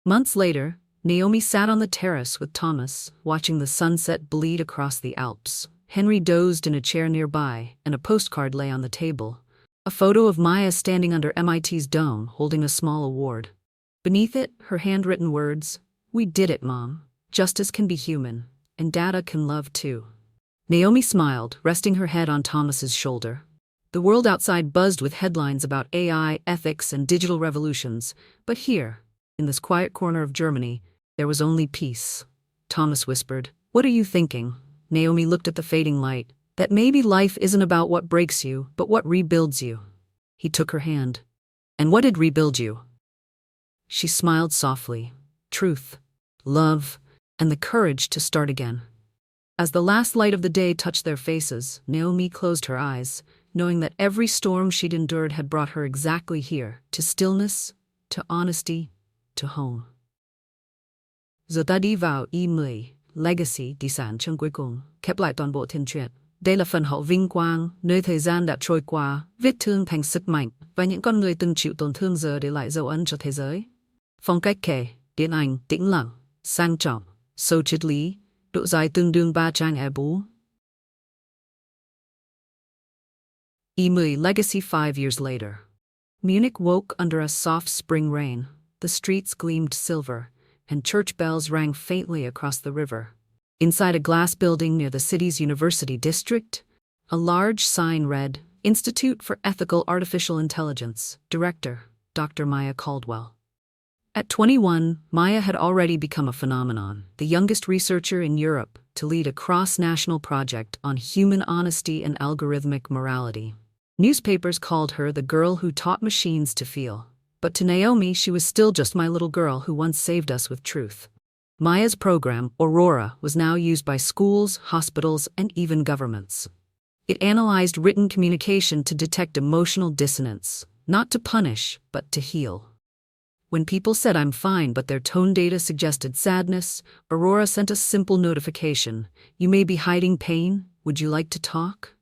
Months later, Naomi sat on the terrace with Thomas, watching the sunset bleed across the Alps. Henry dozed in a chair nearby, and a postcard lay on the table. A photo of Maya standing under MIT's dome, holding a small award. Beneath it, her handwritten words, "We did it, Mom. Justice can be human, and data can love too." Naomi smiled, resting her head on Thomas's shoulder. The world outside buzzed with headlines about AI, ethics, and digital revolutions, but here, in this quiet corner of Germany, there was only peace. Thomas whispered, "What are you thinking?" Naomi looked at the fading light. "That maybe life isn't about what breaks you, but what rebuilds you." He took her hand. "And what did rebuild you?" She smiled softly. "Truth, love, and the courage to start again." As the last light of the day touched their faces, Naomi closed her eyes, knowing that every storm she'd endured had brought her exactly here, to stillness, to honesty, to home. Giờ ta đi vào E10, Legacy, di sản chân cuối cùng, khép lại toàn bộ thiên truyện. Đây là phần hậu vinh quang, nơi thời gian đã trôi qua, vết thương thành sức mạnh, và những con người từng chịu tổn thương giờ để lại dấu ấn cho thế giới. Phong cách kể, điện ảnh, tĩnh lặng, sang trọng, sâu triết lý, độ dài tương đương 3 trang E4. E10 Legacy 5 years later. Munich woke under a soft spring rain. The streets gleamed silver, and church bells rang faintly across the river. Inside a glass building near the city's university district, a large sign read, "Institute for Ethical Artificial Intelligence, Director, Dr. Maya Caldwell." At 21, Maya had already become a phenomenon, the youngest researcher in Europe to lead a cross-national project on human honesty and algorithmic morality. Newspapers called her the girl who taught machines to feel. But to Naomi, she was still just my little girl who once saved us with truth. Maya's program, Aurora, was now used by schools, hospitals, and even governments. It analyzed written communication to detect emotional dissonance, not to punish, but to heal. When people said "I'm fine," but their tone data suggested sadness, Aurora sent a simple notification. "You may be hiding pain. Would you like to talk?"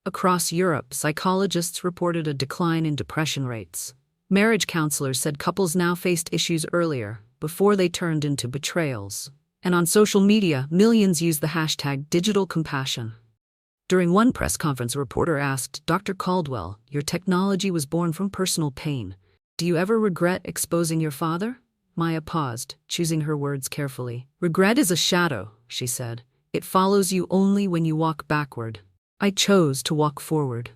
Across Europe, psychologists reported a decline in depression rates. Marriage counselors said couples now faced issues earlier, before they turned into betrayals. And on social media, millions used the hashtag digital compassion. During one press conference, a reporter asked, "Dr. Caldwell, your technology was born from personal pain. Do you ever regret exposing your father?" Maya paused, choosing her words carefully. "Regret is a shadow," she said. It follows you only when you walk backward. I chose to walk forward.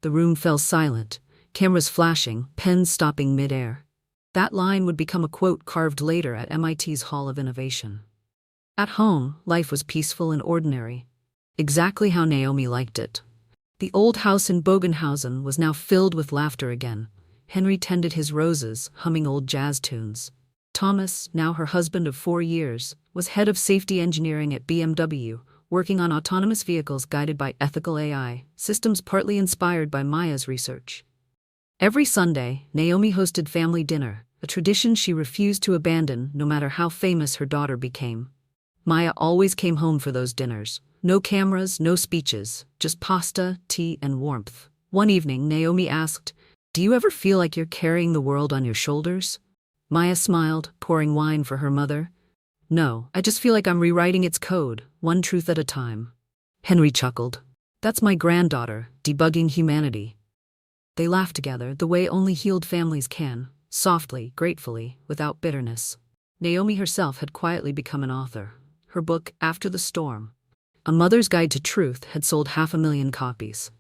The room fell silent, cameras flashing, pens stopping mid-air. That line would become a quote carved later at MIT's Hall of Innovation. At home, life was peaceful and ordinary. Exactly how Naomi liked it. The old house in Bogenhausen was now filled with laughter again. Henry tended his roses, humming old jazz tunes. Thomas, now her husband of 4 years, was head of safety engineering at BMW, working on autonomous vehicles guided by ethical AI, systems partly inspired by Maya's research. Every Sunday, Naomi hosted family dinner, a tradition she refused to abandon no matter how famous her daughter became. Maya always came home for those dinners. No cameras, no speeches, just pasta, tea, and warmth. One evening, Naomi asked, "Do you ever feel like you're carrying the world on your shoulders?" Maya smiled, pouring wine for her mother. "No, I just feel like I'm rewriting its code, one truth at a time." Henry chuckled. "That's my granddaughter, debugging humanity." They laughed together, the way only healed families can, softly, gratefully, without bitterness. Naomi herself had quietly become an author. Her book, After the Storm, A Mother's Guide to Truth, had sold 500,000 copies.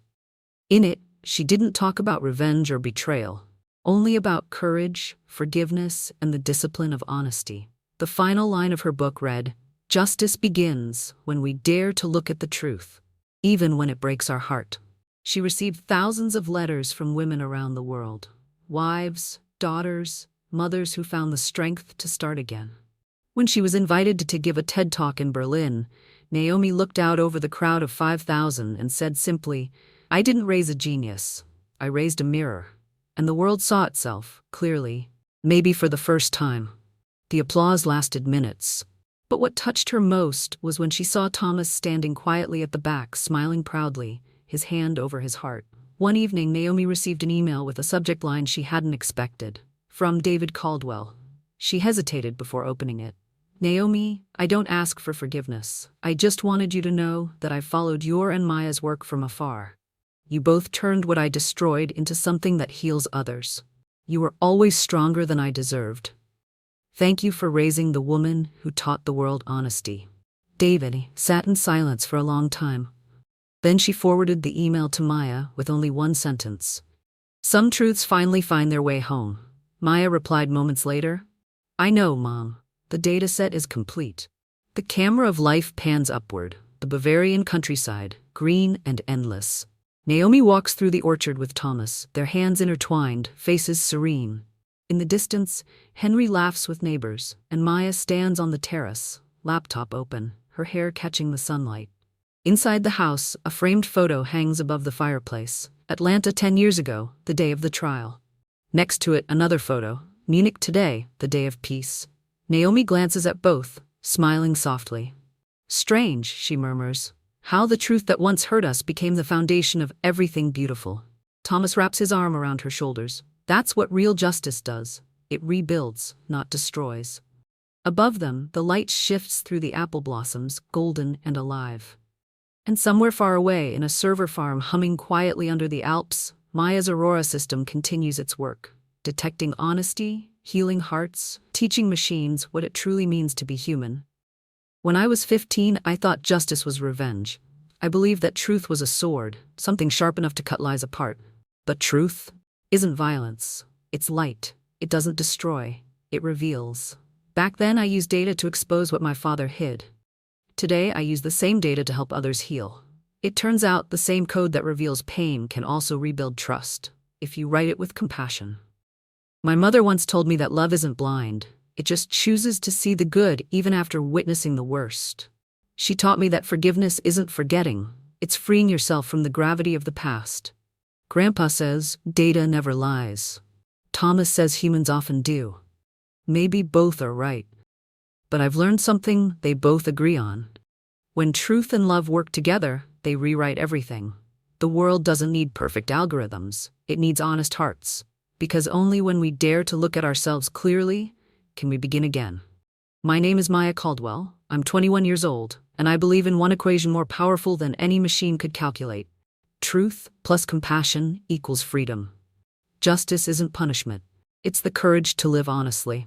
In it, she didn't talk about revenge or betrayal, only about courage, forgiveness, and the discipline of honesty. The final line of her book read, "Justice begins when we dare to look at the truth, even when it breaks our heart." She received thousands of letters from women around the world. Wives, daughters, mothers who found the strength to start again. When she was invited to give a TED Talk in Berlin, Naomi looked out over the crowd of 5,000 and said simply, "I didn't raise a genius. I raised a mirror." And the world saw itself, clearly, maybe for the first time. The applause lasted minutes. But what touched her most was when she saw Thomas standing quietly at the back, smiling proudly, his hand over his heart. One evening, Naomi received an email with a subject line she hadn't expected. From David Caldwell. She hesitated before opening it. "Naomi, I don't ask for forgiveness. I just wanted you to know that I followed your and Maya's work from afar. You both turned what I destroyed into something that heals others. You were always stronger than I deserved. Thank you for raising the woman who taught the world honesty." David sat in silence for a long time. Then she forwarded the email to Maya with only one sentence. "Some truths finally find their way home." Maya replied moments later, "I know, Mom. The data set is complete." The camera of life pans upward, the Bavarian countryside, green and endless. Naomi walks through the orchard with Thomas, their hands intertwined, faces serene. In the distance, Henry laughs with neighbors, and Maya stands on the terrace, laptop open, her hair catching the sunlight. Inside the house, a framed photo hangs above the fireplace. Atlanta 10 years ago, the day of the trial. Next to it, another photo. Munich today, the day of peace. Naomi glances at both, smiling softly. "Strange," she murmurs, "how the truth that once hurt us became the foundation of everything beautiful." Thomas wraps his arm around her shoulders. That's what real justice does. It rebuilds, not destroys. Above them, the light shifts through the apple blossoms, golden and alive. And somewhere far away, in a server farm humming quietly under the Alps, Maya's Aurora system continues its work, detecting honesty, healing hearts, teaching machines what it truly means to be human. When I was 15, I thought justice was revenge. I believed that truth was a sword, something sharp enough to cut lies apart. But truth isn't violence. It's light. It doesn't destroy. It reveals. Back then, I used data to expose what my father hid. Today, I use the same data to help others heal. It turns out the same code that reveals pain can also rebuild trust, if you write it with compassion. My mother once told me that love isn't blind. It just chooses to see the good even after witnessing the worst. She taught me that forgiveness isn't forgetting. It's freeing yourself from the gravity of the past. Grandpa says data never lies. Thomas says humans often do. Maybe both are right. But I've learned something they both agree on. When truth and love work together, they rewrite everything. The world doesn't need perfect algorithms. It needs honest hearts. Because only when we dare to look at ourselves clearly can we begin again. My name is Naomi Caldwell. I'm 21 years old, and I believe in one equation more powerful than any machine could calculate. Truth plus compassion equals freedom. Justice isn't punishment. It's the courage to live honestly.